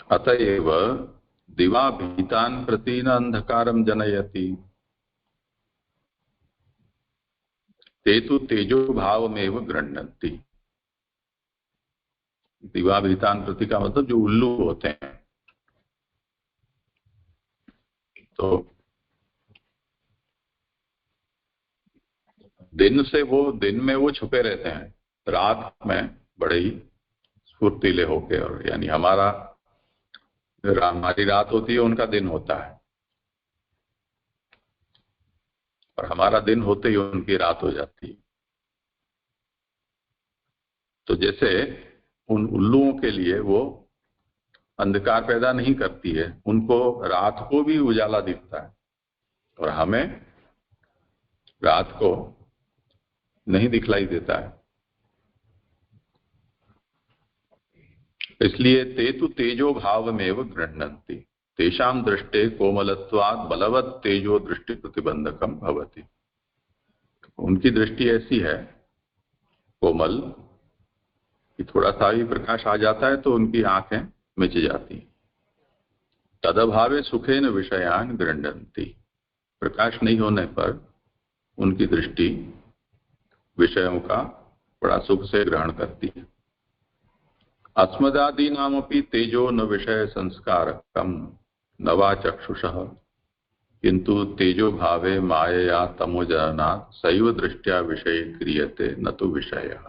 अतएव दिवा भीतान प्रति न अंधकारम जनयति, ते तु तेजो भावमेव गृह्णन्ति। दिवा भीतान प्रति का मतलब जो उल्लू होते हैं, तो दिन में वो छुपे रहते हैं, रात में बड़े ही फुर्तीले होके, और यानी हमारी रात होती है उनका दिन होता है, और हमारा दिन होते ही उनकी रात हो जाती है। तो जैसे उन उल्लुओं के लिए वो अंधकार पैदा नहीं करती है, उनको रात को भी उजाला दिखता है, और हमें रात को नहीं दिखलाई देता है। इसलिए ते तु तेजो भावमेव गृह्णन्ति, तेषां दृष्टे कोमलत्वात् बलवत् तेजो दृष्टि प्रतिबंधकम भवति। उनकी दृष्टि ऐसी है कोमल कि थोड़ा सा भी प्रकाश आ जाता है तो उनकी आंखें मिच जाती। तदभावे सुखेन विषयान गृह्णन्ति, प्रकाश नहीं होने पर उनकी दृष्टि विषयों का बड़ा सुख से ग्रहण करती है। अस्मदादी नामपि तेजो न विषय संस्कारकम नवा चक्षुषः, किंतु तेजो भावे मायया तमोजनात् सैव दृष्ट्या विषय क्रियते न तो विषयः,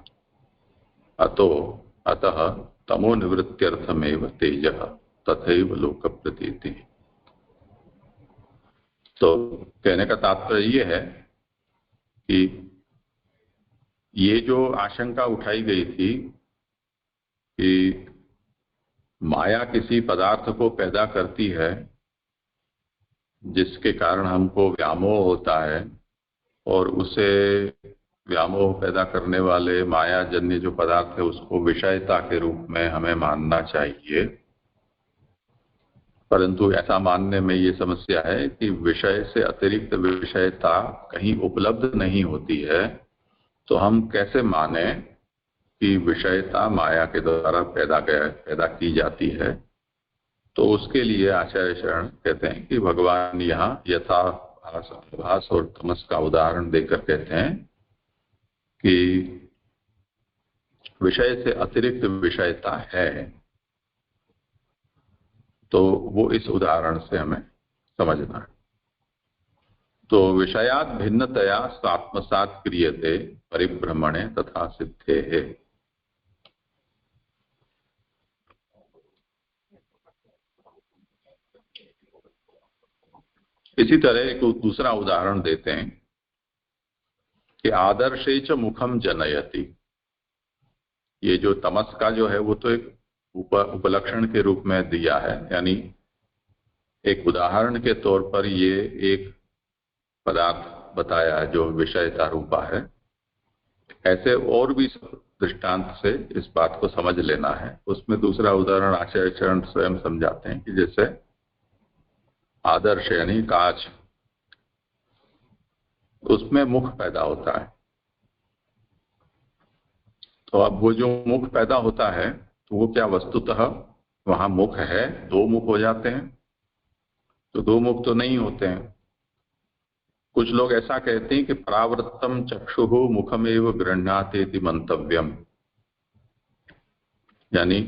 अतः तमो निवृत्त्यर्थमेव तेजः तथैव लोक प्रतीति। तो कहने का तात्पर्य ये है कि ये जो आशंका उठाई गई थी कि माया किसी पदार्थ को पैदा करती है जिसके कारण हमको व्यामोह होता है, और उसे व्यामोह पैदा करने वाले माया जन्य जो पदार्थ है उसको विषयता के रूप में हमें मानना चाहिए। परंतु ऐसा मानने में ये समस्या है कि विषय से अतिरिक्त विषयता कहीं उपलब्ध नहीं होती है, तो हम कैसे माने कि विषयता माया के द्वारा पैदा की जाती है। तो उसके लिए आचार्य शरण कहते हैं कि भगवान यहाँ यथाभास और तमस का उदाहरण देकर कहते हैं कि विषय से अतिरिक्त विषयता है। तो वो इस उदाहरण से हमें समझना है। तो विषयात् भिन्नतया स्वात्मसात् क्रियते परिभ्रमणे तथा सिद्धे है। इसी तरह एक दूसरा उदाहरण देते हैं कि आदर्शे च मुखम जनयति। ये जो तमस का जो है वो तो एक उपलक्षण के रूप में दिया है, यानी एक उदाहरण के तौर पर ये एक पदार्थ बताया है जो विषयता रूपा है। ऐसे और भी दृष्टांत से इस बात को समझ लेना है। उसमें दूसरा उदाहरण आचार्य चरण स्वयं समझाते हैं कि जैसे आदर्श यानी कांच, उसमें मुख पैदा होता है। तो अब वो जो मुख पैदा होता है तो वो क्या वस्तुतः वहां मुख है, दो मुख हो जाते हैं? तो दो मुख तो नहीं होते हैं। कुछ लोग ऐसा कहते हैं कि परावृत्तम चक्षुः मुखमेव गृह्णाति मंतव्यम, यानी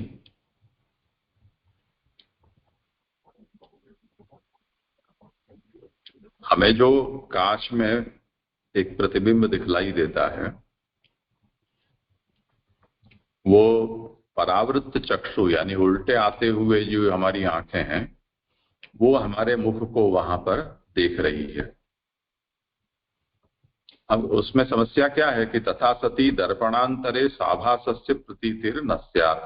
हमें जो कांच में एक प्रतिबिंब दिखलाई देता है वो परावृत्त चक्षु यानी उल्टे आते हुए जो हमारी आंखें हैं वो हमारे मुख को वहां पर देख रही है। अब उसमें समस्या क्या है कि तथा सती दर्पणांतरे साभासस्य प्रतीतिर न स्यात्।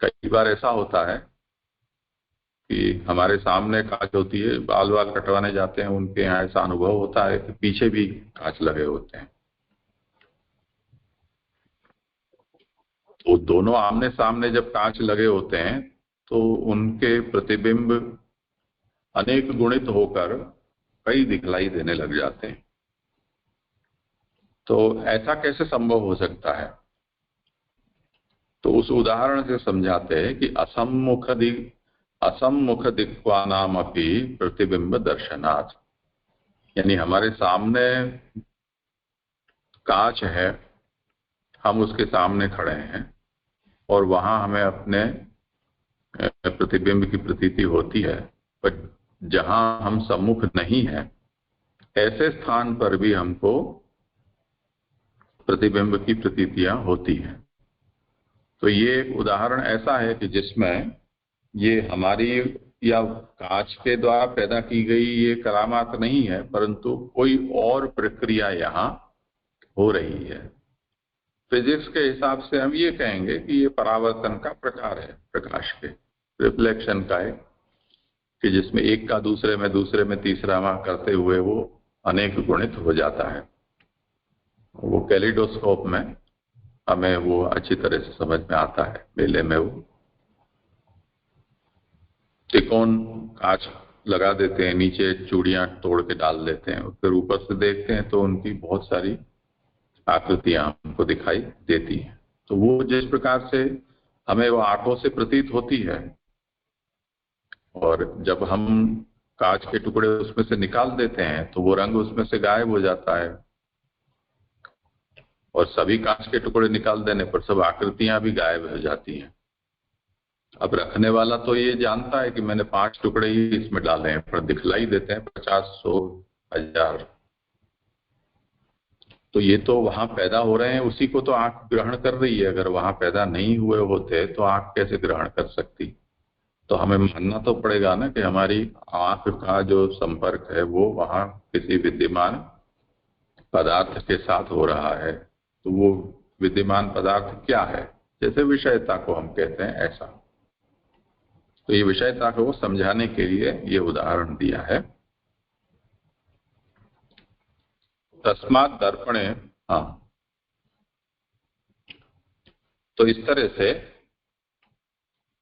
कई बार ऐसा होता है कि हमारे सामने कांच होती है, बाल बाल कटवाने जाते हैं, उनके यहाँ ऐसा अनुभव होता है कि पीछे भी कांच लगे होते हैं। तो दोनों आमने सामने जब कांच लगे होते हैं तो उनके प्रतिबिंब अनेक गुणित होकर कई दिखलाई देने लग जाते हैं। तो ऐसा कैसे संभव हो सकता है? तो उस उदाहरण से समझाते हैं कि असम्मुख दिक्वानाम अपि प्रतिबिंब दर्शनात्, यानी हमारे सामने कांच है, हम उसके सामने खड़े हैं और वहां हमें अपने प्रतिबिंब की प्रतीति होती है, पर जहां हम सम्मुख नहीं है ऐसे स्थान पर भी हमको प्रतिबिंब की प्रतीतियां होती हैं। तो ये एक उदाहरण ऐसा है कि जिसमें ये हमारी या कांच के द्वारा पैदा की गई ये करामात नहीं है, परंतु कोई और प्रक्रिया यहाँ हो रही है। फिजिक्स के हिसाब से हम ये कहेंगे कि ये परावर्तन का प्रकार है, प्रकाश के रिफ्लेक्शन का है, कि जिसमें एक का दूसरे में तीसरा में करते हुए वो अनेक गुणित हो जाता है। वो कैलिडोस्कोप में हमें वो अच्छी तरह से समझ में आता है। मेले में वो त्रिकोण कांच लगा देते हैं, नीचे चूड़ियां तोड़ के डाल देते हैं, फिर ऊपर से देखते हैं तो उनकी बहुत सारी आकृतियां हमको दिखाई देती हैं। तो वो जिस प्रकार से हमें वो आंखों से प्रतीत होती है, और जब हम कांच के टुकड़े उसमें से निकाल देते हैं तो वो रंग उसमें से गायब हो जाता है, और सभी कांच के टुकड़े निकाल देने पर सब आकृतियां भी गायब हो जाती हैं। अब रखने वाला तो ये जानता है कि मैंने 5 टुकड़े ही इसमें डाले हैं, पर दिखलाई देते हैं 50, 100, 1000। तो ये तो वहां पैदा हो रहे हैं, उसी को तो आंख ग्रहण कर रही है। अगर वहां पैदा नहीं हुए होते तो आंख कैसे ग्रहण कर सकती? तो हमें मानना तो पड़ेगा ना कि हमारी आंख का जो संपर्क है वो वहां किसी विद्यमान पदार्थ के साथ हो रहा है। तो वो विद्यमान पदार्थ क्या है? जैसे विषयता को हम कहते हैं, ऐसा। तो ये विषयता को समझाने के लिए ये उदाहरण दिया है। तस्मात् दर्पणे, हाँ, तो इस तरह से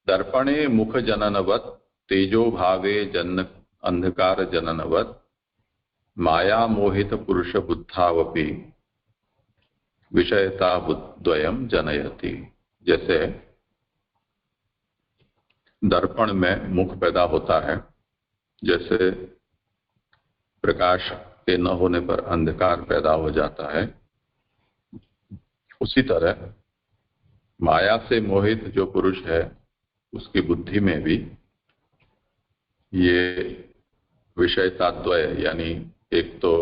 दर्पणे मुख जननवत तेजो भावे जन अंधकार जननवत माया मोहित पुरुष बुद्धावपि विषयता द्वयम जनयति। जैसे दर्पण में मुख पैदा होता है, जैसे प्रकाश के न होने पर अंधकार पैदा हो जाता है, उसी तरह माया से मोहित जो पुरुष है उसकी बुद्धि में भी ये विषयता द्वय, यानी एक तो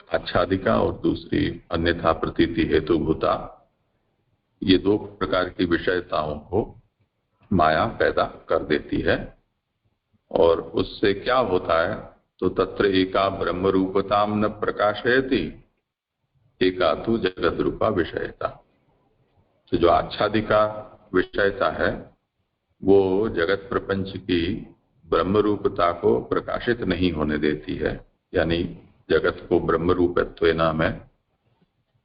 आच्छादिका और दूसरी अन्यथा प्रतीति हेतुभूता, ये 2 प्रकार की विषयताओं को माया पैदा कर देती है। और उससे क्या होता है, तो तत्र एका ब्रह्म रूपताम न प्रकाशयति एका तु जगद रूपा विषयता। तो जो आच्छादिका विषयता है वो जगत प्रपंच की ब्रह्म रूपता को प्रकाशित नहीं होने देती है, यानी जगत को ब्रह्म रूपत्वेन में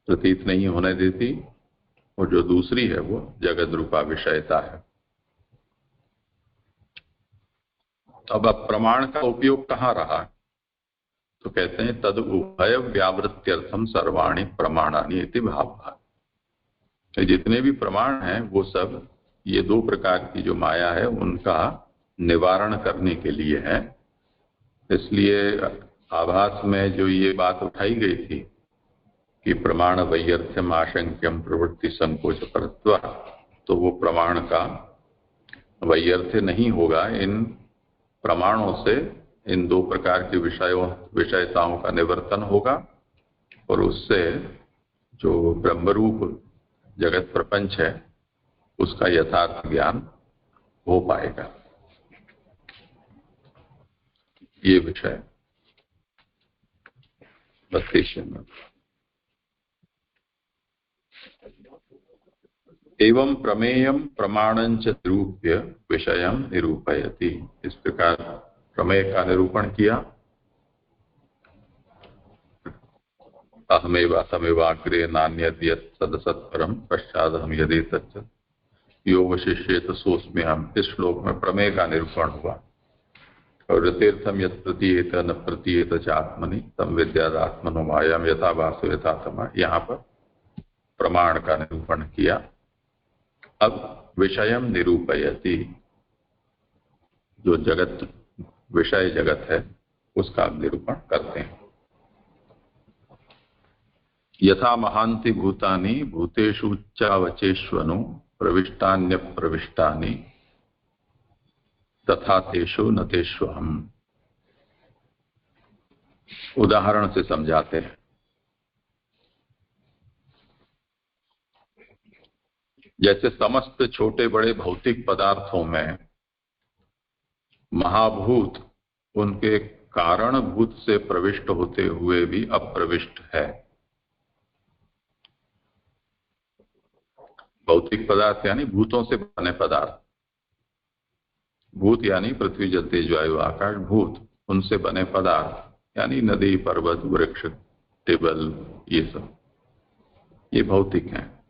प्रतीत नहीं होने देती। और जो दूसरी है वो जगत रूपा विषयता है। अब प्रमाण का उपयोग कहाँ रहा, तो कहते हैं तद उभय व्यावृत्त्यर्थम सर्वाणि प्रमाणानि इति भावः। जितने भी प्रमाण हैं वो सब ये दो प्रकार की जो माया है उनका निवारण करने के लिए है। इसलिए आभास में जो ये बात उठाई गई थी कि प्रमाण वैयर्थ्यम आशंक्यम प्रवृत्ति संकोच परत्वा, तो वो प्रमाण का वैयर्थ्य नहीं होगा। इन प्रमाणों से इन दो प्रकार की विषयताओं का निवर्तन होगा और उससे जो ब्रह्मरूप जगत प्रपंच है उसका यथार्थ ज्ञान हो पाएगा। ये विषय 32 में। एवं प्रमेयम प्रमाणंच निरूप्य विषयम निरूपयति। इस प्रकार प्रमेय का निरूपण किया। अहमेव अहमेवाग्रे नान्यद् यत् सदसत्परम पश्चादहम यदि तच्च यो वशिष्येत सोऽस्म्यहम्। इस श्लोक में प्रमेय का निरूपण हुआ। और तीर्थम यत् प्रतीयेत न प्रतीयेत च आत्मनि तम विद्याद आत्मनो मायाम यथा वासो यथा तमा। यहाँ पर प्रमाण का निरूपण किया। अब विषयम निरूपयति, जो जगत विषय जगत है उसका निरूपण करते हैं। यथा महांति भूतानि भूतेषु उच्चावचेष्वनु प्रविष्टान्य प्रविष्टानि तथा तेषु न तेष्वहम्। उदाहरण से समझाते हैं। जैसे समस्त छोटे बड़े भौतिक पदार्थों में महाभूत उनके कारणभूत से प्रविष्ट होते हुए भी अप्रविष्ट है। भौतिक पदार्थ यानी भूतों से बने पदार्थ। भूत यानी पृथ्वी जल तेज वायु आकाश, भूत उनसे बने पदार्थ यानी नदी पर्वत वृक्ष टेबल, ये सब ये भौतिक हैं।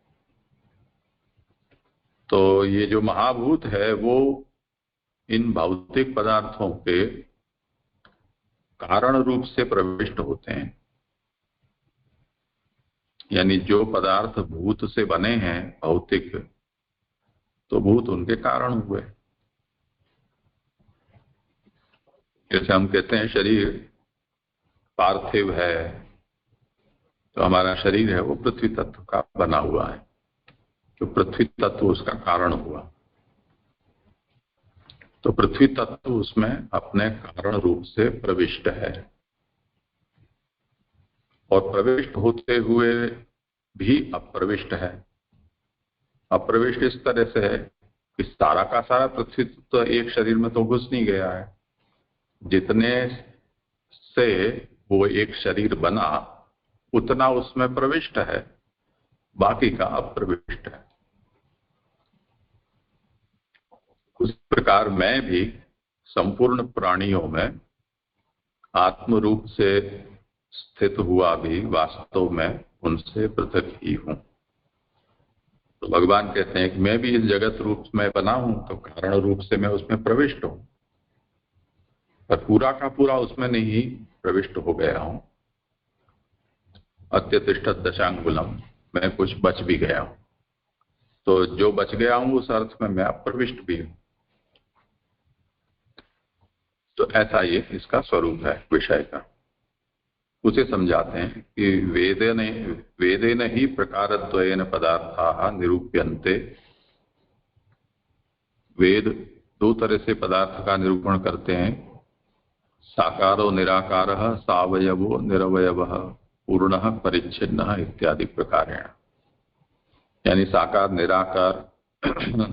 तो ये जो महाभूत है वो इन भौतिक पदार्थों के कारण रूप से प्रविष्ट होते हैं। यानी जो पदार्थ भूत से बने हैं भौतिक, तो भूत उनके कारण हुए। जैसे हम कहते हैं शरीर पार्थिव है, तो हमारा शरीर है वो पृथ्वी तत्व का बना हुआ है, तो पृथ्वी तत्व उसका कारण हुआ। तो पृथ्वी तत्व उसमें अपने कारण रूप से प्रविष्ट है और प्रविष्ट होते हुए भी अप्रविष्ट है। अप्रविष्ट इस तरह से है कि सारा का सारा पृथ्वी तो एक शरीर में तो घुस नहीं गया है। जितने से वो एक शरीर बना उतना उसमें प्रविष्ट है, बाकी का अप्रविष्ट है। उस प्रकार मैं भी संपूर्ण प्राणियों में आत्म रूप से स्थित हुआ भी वास्तव में उनसे पृथक ही हूं। तो भगवान कहते हैं कि मैं भी इस जगत रूप में बना हूं, तो कारण रूप से मैं उसमें प्रविष्ट हूं, पर पूरा का पूरा उसमें नहीं प्रविष्ट हो गया हूं। अत्यतिष्ठत दशांगुलम, मैं कुछ बच भी गया हूं। तो जो बच गया हूं उस अर्थ में मैं अप्रविष्ट भी हूं। तो ऐसा ये इसका स्वरूप है विषय का। उसे समझाते हैं कि वेदेन ही प्रकारद्वयेन पदार्थाः निरूप्यन्ते। वेद दो तरह से पदार्थ का निरूपण करते हैं। साकारो निराकारः, सावयवो निरवयवः, पूर्णः परिच्छिन्नः इत्यादि प्रकारेण। यानी साकार निराकार,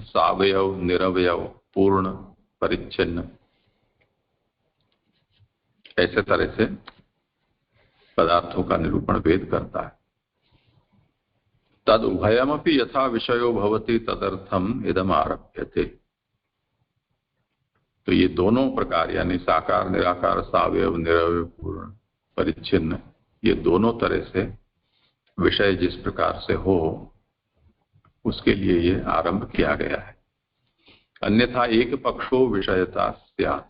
सावयव निरवयव, पूर्ण परिच्छिन्न, ऐसे तरह से पदार्थों का निरूपण वेद करता है। तद उभयमपि यथा विषयो भवति तदर्थम इदम आरभ्यते। तो ये दोनों प्रकार यानी साकार निराकार सावयव निरवयव पूर्ण परिच्छिन्न, ये दोनों तरह से विषय जिस प्रकार से हो उसके लिए ये आरंभ किया गया है। अन्यथा एक पक्षो विषयता स्यात्।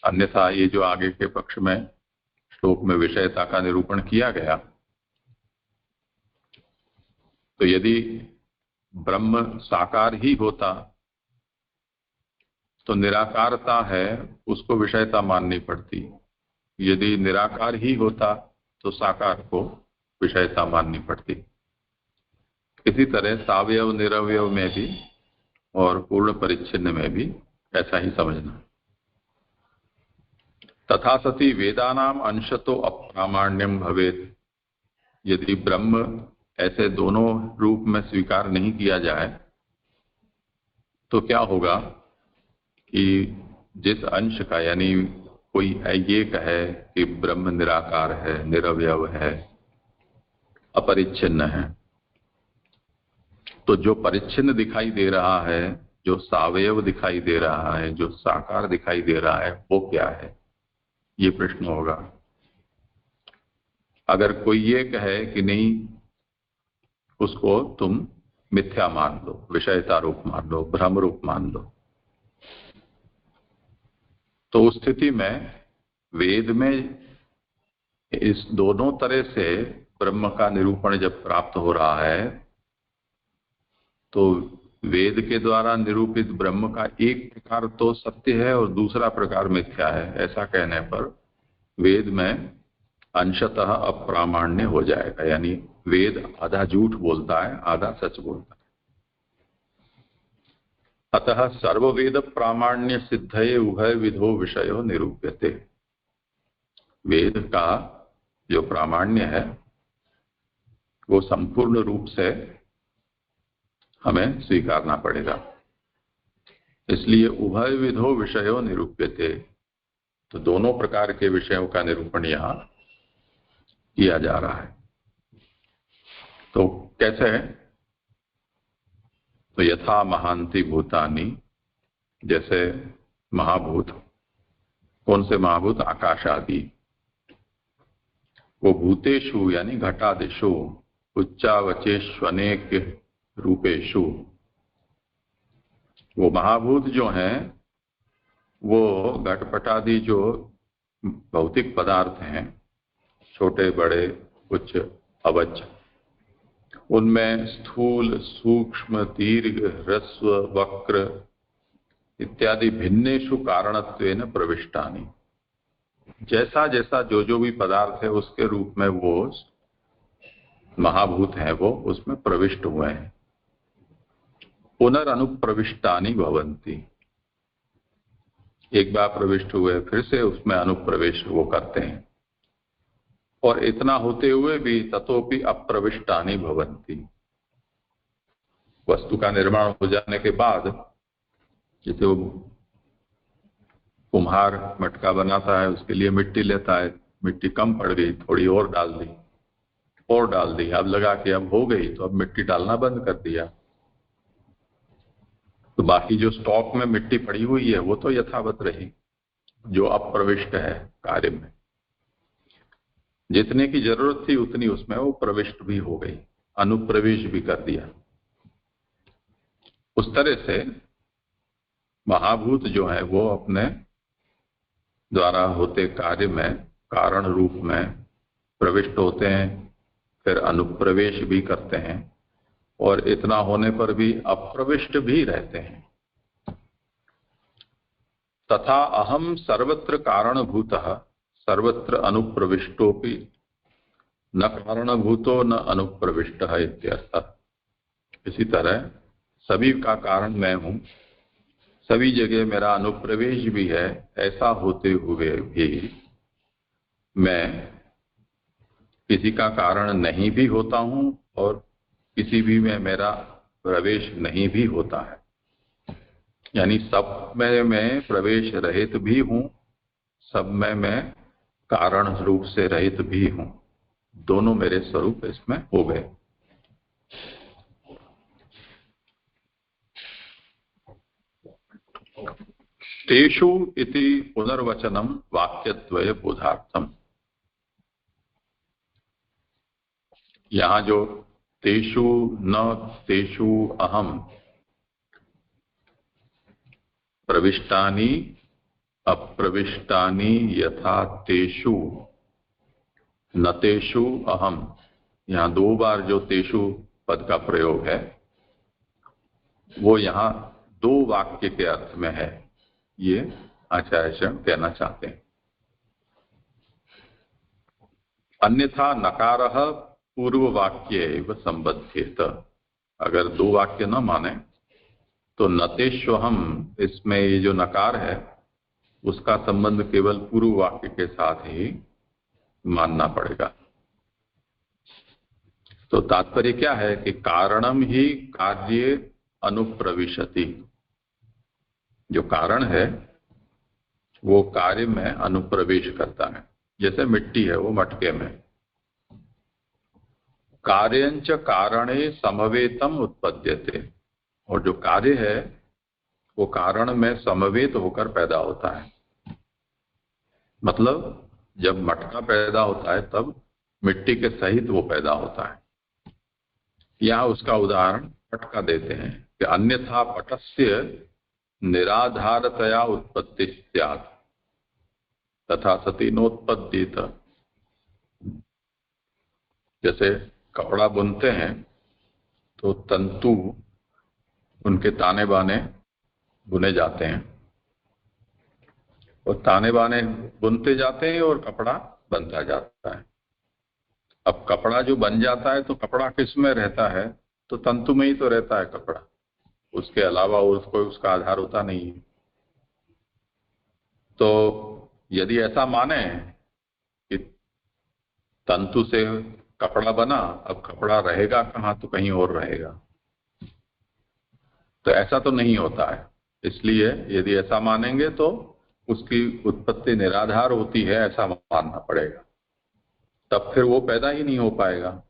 अन्यथा ये जो आगे के पक्ष में श्लोक में विषयता का निरूपण किया गया, तो यदि ब्रह्म साकार ही होता तो निराकारता है उसको विषयता माननी पड़ती, यदि निराकार ही होता तो साकार को विषयता माननी पड़ती। इसी तरह सावयव निरवयव में भी और पूर्ण परिच्छिन्न में भी ऐसा ही समझना। तथा सति वेदानाम अंशतो अप्रामाण्यम भवेत्। यदि ब्रह्म ऐसे दोनों रूप में स्वीकार नहीं किया जाए तो क्या होगा कि जिस अंश का, यानी कोई ये कहे कि ब्रह्म निराकार है, निरवयव है, अपरिच्छिन्न है, तो जो परिच्छिन्न दिखाई दे रहा है, जो सावयव दिखाई दे रहा है, जो साकार दिखाई दे रहा है, वो क्या है, ये प्रश्न होगा। अगर कोई ये कहे कि नहीं, उसको तुम मिथ्या मान लो, विषयता रूप मान लो, भ्रम रूप मान लो, तो उस स्थिति में वेद में इस दोनों तरह से ब्रह्म का निरूपण जब प्राप्त हो रहा है तो वेद के द्वारा निरूपित ब्रह्म का एक प्रकार तो सत्य है और दूसरा प्रकार मिथ्या है। ऐसा कहने पर वेद में अंशतः अप्रामाण्य हो जाएगा, यानी वेद आधा झूठ बोलता है, आधा सच बोलता है। अतः सर्ववेद प्रामाण्य सिद्धये उभय विधो विषयो निरूप्यते। वेद का जो प्रामाण्य है वो संपूर्ण रूप से हमें स्वीकारना पड़ेगा। इसलिए उभय विधो विषयो निरूप्यते, तो दोनों प्रकार के विषयों का निरूपण यहां किया जा रहा है। तो कैसे है? तो यथा महांति भूतानि, जैसे महाभूत, कौन से महाभूत? आकाश आदि, वो भूतेषु यानी घटादिषु, उच्चावचेष्वनेक रूपेषु, वो महाभूत जो हैं वो घटपटादि जो भौतिक पदार्थ हैं, छोटे बड़े उच्च अवच, उनमें स्थूल सूक्ष्म दीर्घ ह्रस्व वक्र इत्यादि भिन्नेषु कारणत्वेन प्रविष्टानि। जैसा जैसा जो भी पदार्थ है उसके रूप में वो महाभूत हैं, वो उसमें प्रविष्ट हुए हैं। पुनरनुप्रविष्टानि भवन्ति, एक बार प्रविष्ट हुए फिर से उसमें अनुप्रवेश वो करते हैं। और इतना होते हुए भी ततोपि अप्रविष्टानि भवन्ति, वस्तु का निर्माण हो जाने के बाद, जैसे वो कुम्हार मटका बनाता है, उसके लिए मिट्टी लेता है, मिट्टी कम पड़ गई, थोड़ी और डाल दी, और डाल दी, अब लगा कि अब हो गई, तो अब मिट्टी डालना बंद कर दिया। तो बाकी जो स्टॉक में मिट्टी पड़ी हुई है वो तो यथावत रही, जो अप्रविष्ट है कार्य में, जितने की जरूरत थी उतनी उसमें वो प्रविष्ट भी हो गई, अनुप्रवेश भी कर दिया। उस तरह से महाभूत जो है वो अपने द्वारा होते कार्य में कारण रूप में प्रविष्ट होते हैं, फिर अनुप्रवेश भी करते हैं, और इतना होने पर भी अप्रविष्ट भी रहते हैं। तथा अहम सर्वत्र कारणभूतः सर्वत्र अनुप्रविष्टोपि न कारणभूतो न अनुप्रविष्टः इत्यर्थः। इसी तरह सभी का कारण मैं हूं, सभी जगह मेरा अनुप्रवेश भी है, ऐसा होते हुए भी मैं किसी का कारण नहीं भी होता हूं और किसी भी में मेरा प्रवेश नहीं भी होता है। यानी सब में मैं प्रवेश रहित भी हूं, सब में मैं कारण रूप से रहित भी हूं, दोनों मेरे स्वरूप इसमें हो गए। तेषु इति पुनर्वचनम वाक्यद्वय बोधार्थम। यहां जो तेषु न तेषु अहम प्रविष्टानि अप्रविष्टानि यथा तेषु न तेषु अहम, यहां दो बार जो तेषु पद का प्रयोग है वो यहां दो वाक्य के अर्थ में है, ये आचार्य शरण कहना चाहते हैं। अन्यथा नकारः पूर्व वाक्य एवं संबध्येत, अगर दो वाक्य न माने तो नतेष्वहम, इसमें ये जो नकार है उसका संबंध केवल पूर्व वाक्य के साथ ही मानना पड़ेगा। तो तात्पर्य क्या है कि कारणम ही कार्य अनुप्रविशति, जो कारण है वो कार्य में अनुप्रवेश करता है। जैसे मिट्टी है वो मटके में, कार्यंच कारणे समवेतम उत्पद्यते, और जो कार्य है वो कारण में समवेत होकर पैदा होता है। मतलब जब मटका पैदा होता है तब मिट्टी के सहित वो पैदा होता है। यहां उसका उदाहरण पट का देते हैं कि अन्यथा पटस्य निराधारतया उत्पत्ति स्यात् तथा सती नोत्पद्येत। जैसे कपड़ा बुनते हैं तो तंतु, उनके ताने बाने बुने जाते हैं और ताने बाने बुनते जाते हैं और कपड़ा बनता जाता है। अब कपड़ा जो बन जाता है तो कपड़ा किस में रहता है, तो तंतु में ही तो रहता है कपड़ा, उसके अलावा उसको उसका आधार होता नहीं है। तो यदि ऐसा माने कि तंतु से कपड़ा बना, अब कपड़ा रहेगा कहाँ, तो कहीं और रहेगा, तो ऐसा तो नहीं होता है। इसलिए यदि ऐसा मानेंगे तो उसकी उत्पत्ति निराधार होती है ऐसा मानना पड़ेगा, तब फिर वो पैदा ही नहीं हो पाएगा।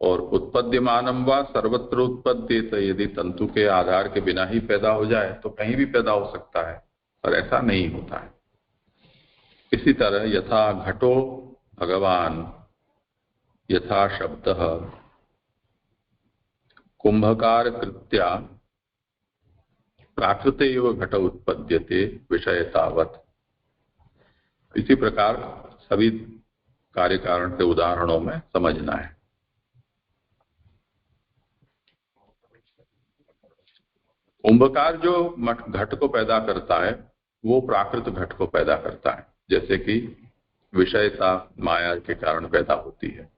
और उत्पद्यमानम वा सर्वत्र उत्पद्येत, यदि तंतु के आधार के बिना ही पैदा हो जाए तो कहीं भी पैदा हो सकता है, पर ऐसा नहीं होता है। इसी तरह यथा घटो भगवान यथा शब्दः कुंभकार कृत्या प्राकृते एव घट उत्पद्यते विषयतावत्। इसी प्रकार सभी कार्य कारण के उदाहरणों में समझना है। कुंभकार जो घट को पैदा करता है वो प्राकृत घट को पैदा करता है, जैसे कि विषयता माया के कारण पैदा होती है।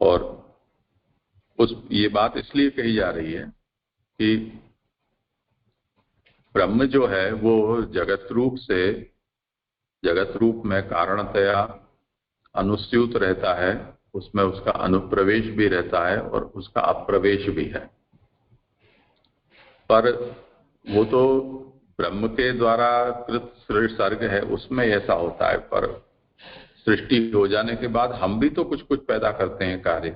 और ये बात इसलिए कही जा रही है कि ब्रह्म जो है वो जगत रूप में कारणतया अनुस्यूत रहता है, उसमें उसका अनुप्रवेश भी रहता है और उसका अप्रवेश भी है। पर वो तो ब्रह्म के द्वारा कृत सर्ग है, उसमें ऐसा होता है। पर सृष्टि हो जाने के बाद हम भी तो कुछ कुछ पैदा करते हैं कार्य,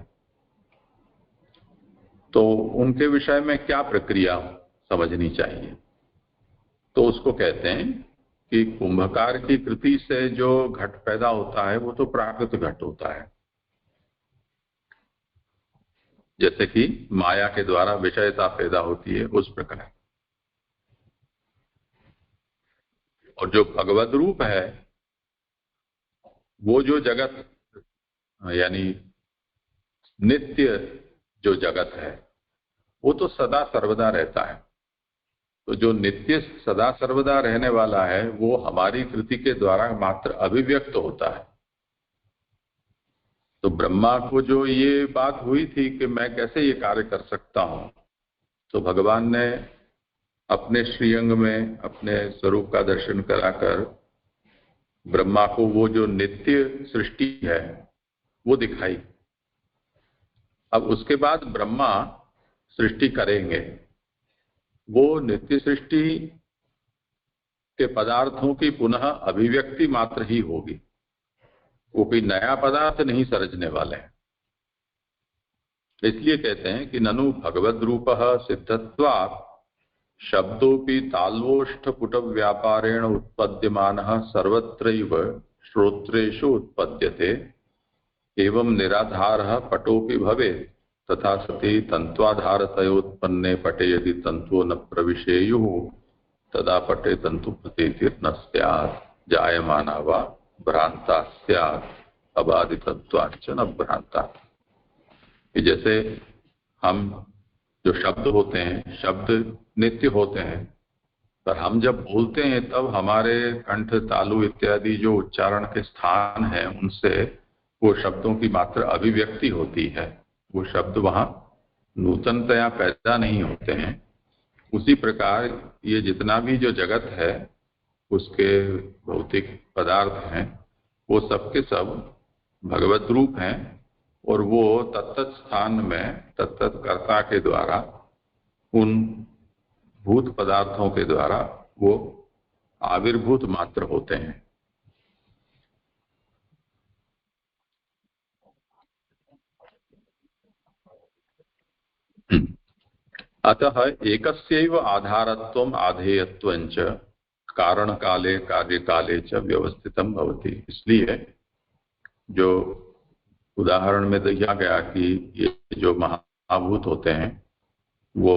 तो उनके विषय में क्या प्रक्रिया समझनी चाहिए। तो उसको कहते हैं कि कुंभकार की कृति से जो घट पैदा होता है वो तो प्राकृत घट होता है, जैसे कि माया के द्वारा विषयता पैदा होती है उस प्रकार। और जो भगवत रूप है वो जो जगत यानी नित्य जो जगत है वो तो सदा सर्वदा रहता है। तो जो नित्य सदा सर्वदा रहने वाला है वो हमारी कृति के द्वारा मात्र अभिव्यक्त होता है। तो ब्रह्मा को जो ये बात हुई थी कि मैं कैसे ये कार्य कर सकता हूं, तो भगवान ने अपने श्रीअंग में अपने स्वरूप का दर्शन कराकर ब्रह्मा को वो जो नित्य सृष्टि है वो दिखाई। अब उसके बाद ब्रह्मा सृष्टि करेंगे, वो नित्य सृष्टि के पदार्थों की पुनः अभिव्यक्ति मात्र ही होगी, वो कोई नया पदार्थ नहीं सर्जने वाले हैं। इसलिए कहते हैं कि ननु भगवद रूप सिद्धत्वात् शब्दोपि ताल्वोष्ठपुट व्यापारेण उत्पद्यमानः सर्वत्रैव श्रोत्रेषु उत्पद्यते एवं निराधारः पटोपि भवेत् तथा सति तन्त्वाधारतयोत्पन्ने पटे यदि तंतुओं न प्रविशेयुः तदा पटे तंतु प्रतीतिर्न स्यात् जायमाना वा भ्रांता स्यात् अबाधितत्वाच्च न भ्रांता। जैसे हम जो शब्द होते हैं, शब्द नित्य होते हैं, पर हम जब बोलते हैं तब हमारे कंठ, तालु इत्यादि जो उच्चारण के स्थान हैं उनसे वो शब्दों की मात्र अभिव्यक्ति होती है, वो शब्द वहां नूतनतया पैदा नहीं होते हैं। उसी प्रकार ये जितना भी जो जगत है उसके भौतिक पदार्थ हैं वो सबके सब भगवत रूप हैं और वो तत्त स्थान में तत्त कर्ता के द्वारा उन भूत पदार्थों के द्वारा वो आविर्भूत मात्र होते हैं। अतः एकस्यैव आधारत्वम् आधेयत्वञ्च कारण काले कार्य काले च व्यवस्थितम भवति। इसलिए जो उदाहरण में दिया गया कि ये जो महाभूत होते हैं वो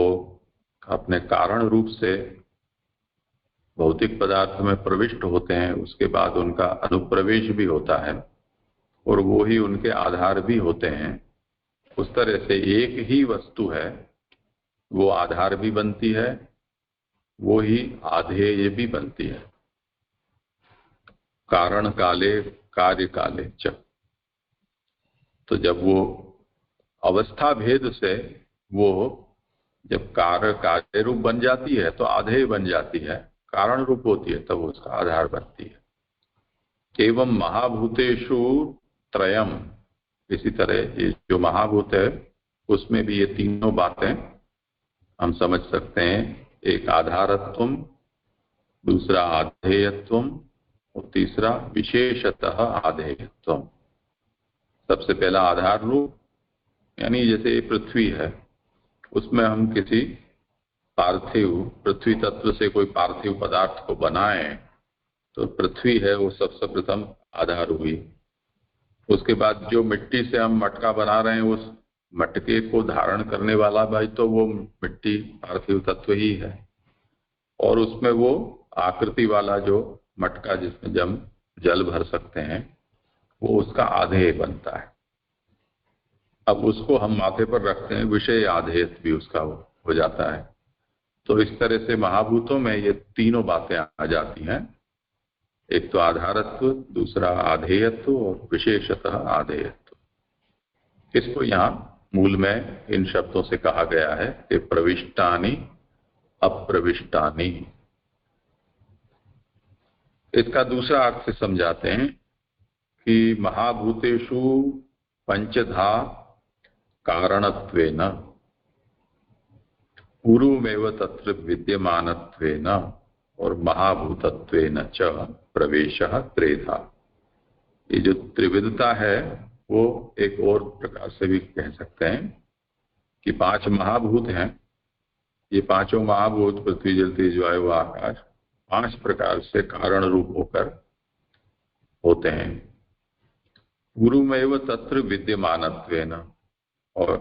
अपने कारण रूप से भौतिक पदार्थ में प्रविष्ट होते हैं, उसके बाद उनका अनुप्रवेश भी होता है और वो ही उनके आधार भी होते हैं। उस तरह से एक ही वस्तु है, वो आधार भी बनती है, वो ही आधेय भी बनती है। कारण काले कार्य काले च, तो जब वो अवस्था भेद से वो जब कार्य रूप बन जाती है तो आधेय बन जाती है, कारण रूप होती है तब उसका आधार बनती है। एवं महाभूतेषु त्रयम, इसी तरह ये जो महाभूत है उसमें भी ये तीनों बातें हम समझ सकते हैं। एक आधारत्व, दूसरा आधेयत्व और तीसरा विशेषतः आधेयत्व। सबसे पहला आधार रूप, यानी जैसे पृथ्वी है उसमें हम किसी पार्थिव पृथ्वी तत्व से कोई पार्थिव पदार्थ को बनाएं तो पृथ्वी है वो सबसे प्रथम आधार हुई। उसके बाद जो मिट्टी से हम मटका बना रहे हैं उस मटके को धारण करने वाला भाई तो वो मिट्टी पार्थिव तत्व ही है, और उसमें वो आकृति वाला जो मटका जिसमें जल भर सकते हैं वो उसका आधेय बनता है। अब उसको हम माथे पर रखते हैं, विषय आधेय भी उसका हो जाता है। तो इस तरह से महाभूतों में ये तीनों बातें आ जाती हैं, एक तो आधारत्व, दूसरा आधेयत्व और विशेषतः आधेयत्व। इसको यहाँ मूल में इन शब्दों से कहा गया है कि प्रविष्टानि अप्रविष्टानि। इसका दूसरा अर्थ से समझाते हैं कि महाभूतेषु पंचधा कारणत्वेन पूर्वमेव तत्र विद्यमानत्वेन और महाभूतत्वेन च प्रवेशः त्रेधा। ये जो त्रिविधता है वो एक और प्रकार से भी कह सकते हैं कि पांच महाभूत हैं। ये पांचों महाभूत पृथ्वी जल तेज वायु आकाश पांच प्रकार से कारण रूप होकर होते हैं। पूर्वमेव तत्र विद्यमानत्वेन, और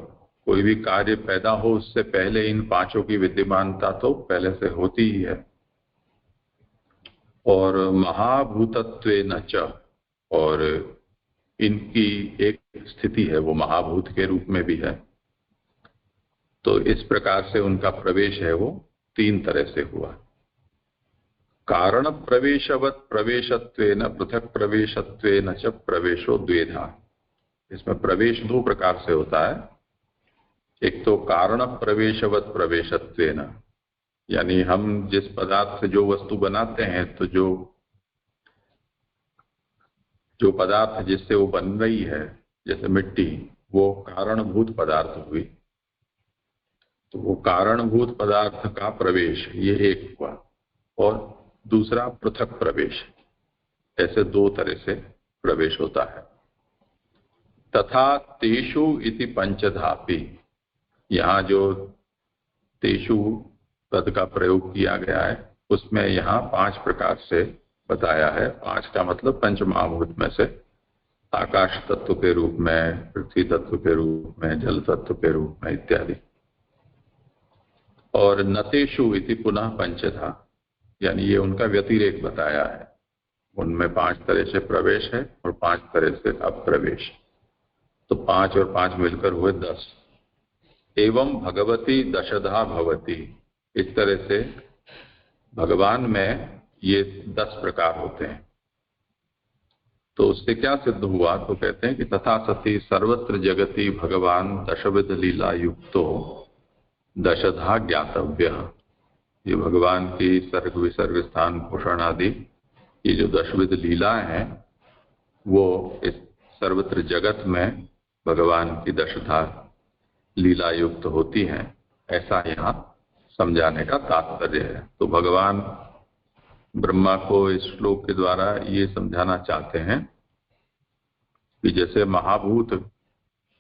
कोई भी कार्य पैदा हो उससे पहले इन पांचों की विद्यमानता तो पहले से होती ही है। और महाभूतत्वेन च, और इनकी एक स्थिति है वो महाभूत के रूप में भी है। तो इस प्रकार से उनका प्रवेश है वो तीन तरह से हुआ। कारण प्रवेशवत प्रवेशत्वेन पृथक प्रवेशत्वेन च प्रवेशो द्वेधा। इसमें प्रवेश दो प्रकार से होता है। एक तो कारण प्रवेशवत प्रवेशत्वेन, यानी हम जिस पदार्थ से जो वस्तु बनाते हैं तो जो पदार्थ जिससे वो बन रही है, जैसे मिट्टी, वो कारणभूत पदार्थ हुई। तो वो कारणभूत पदार्थ का प्रवेश, ये एक हुआ, और दूसरा पृथक प्रवेश। ऐसे दो तरह से प्रवेश होता है। तथा तेषु इति पंचधापि, यहाँ जो तेषु पद का प्रयोग किया गया है उसमें यहाँ 5 प्रकार से बताया है। 5 का मतलब पंचमहाभूत में से आकाश तत्व के रूप में, पृथ्वी तत्व के रूप में, जल तत्व के रूप में इत्यादि। और नतेषु इति पुनः पंचधा, यानी ये उनका व्यतिरेक बताया है। उनमें 5 तरह से प्रवेश है और 5 तरह से अप्रवेश, तो 5 और 5 मिलकर हुए 10। एवं भगवती दशधा भवती, इस तरह से भगवान में ये 10 प्रकार होते हैं। तो उससे क्या सिद्ध हुआ? तो कहते हैं कि तथा सती सर्वत्र जगति भगवान दशविध लीला युक्तो दशधा ज्ञातव्य। ये भगवान की सर्ग विसर्ग स्थान पोषण आदि ये जो 10विध लीलाएं हैं वो इस सर्वत्र जगत में भगवान की दशधा लीला युक्त होती हैं, ऐसा यहाँ समझाने का तात्पर्य है। तो भगवान ब्रह्मा को इस श्लोक के द्वारा ये समझाना चाहते हैं कि जैसे महाभूत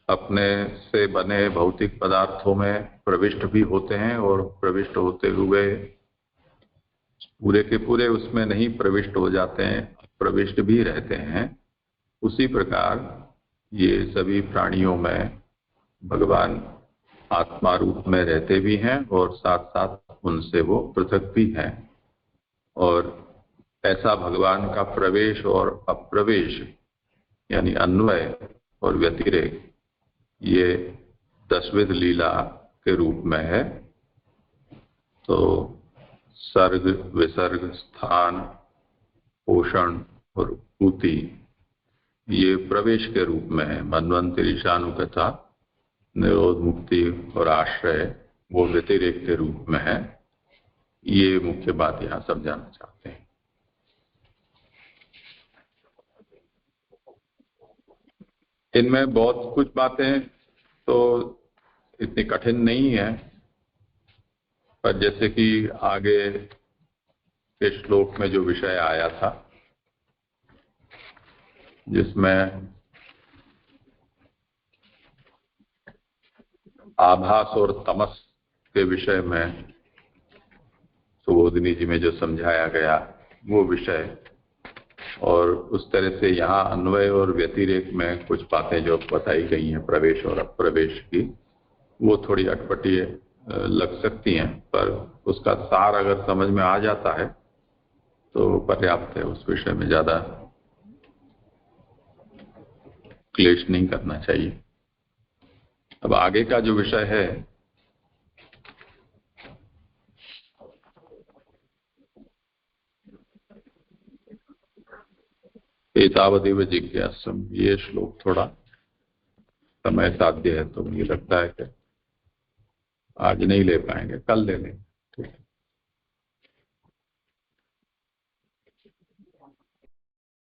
अपने से बने भौतिक पदार्थों में प्रविष्ट भी होते हैं और प्रविष्ट होते हुए पूरे के पूरे उसमें नहीं प्रविष्ट हो जाते हैं, प्रविष्ट भी रहते हैं, उसी प्रकार ये सभी प्राणियों में भगवान आत्मा रूप में रहते भी हैं और साथ साथ उनसे वो पृथक भी हैं। और ऐसा भगवान का प्रवेश और अप्रवेश यानी अन्वय और व्यतिरेक ये 10विध लीला के रूप में है। तो सर्ग विसर्ग स्थान पोषण और ऊति ये प्रवेश के रूप में है। मन्वंतरी ईशानुकथा निरोध मुक्ति और आश्रय वो व्यतिरेक के रूप में है। ये मुख्य बात यहाँ समझाना चाहते हैं। इनमें बहुत कुछ बातें तो इतनी कठिन नहीं है, पर जैसे कि आगे के श्लोक में जो विषय आया था जिसमें आभास और तमस के विषय में सुबोधिनी जी में जो समझाया गया वो विषय, और उस तरह से यहाँ अन्वय और व्यतिरेक में कुछ बातें जो बताई गई हैं प्रवेश और अप्रवेश की, वो थोड़ी अटपटी लग सकती हैं, पर उसका सार अगर समझ में आ जाता है तो पर्याप्त है। उस विषय में ज्यादा क्लेश नहीं करना चाहिए। अब आगे का जो विषय है एतावदेव जिज्ञासम, ये श्लोक थोड़ा समय साध्य है, तो मुझे लगता है कि आज नहीं ले पाएंगे, कल ले लेंगे। ठीक है।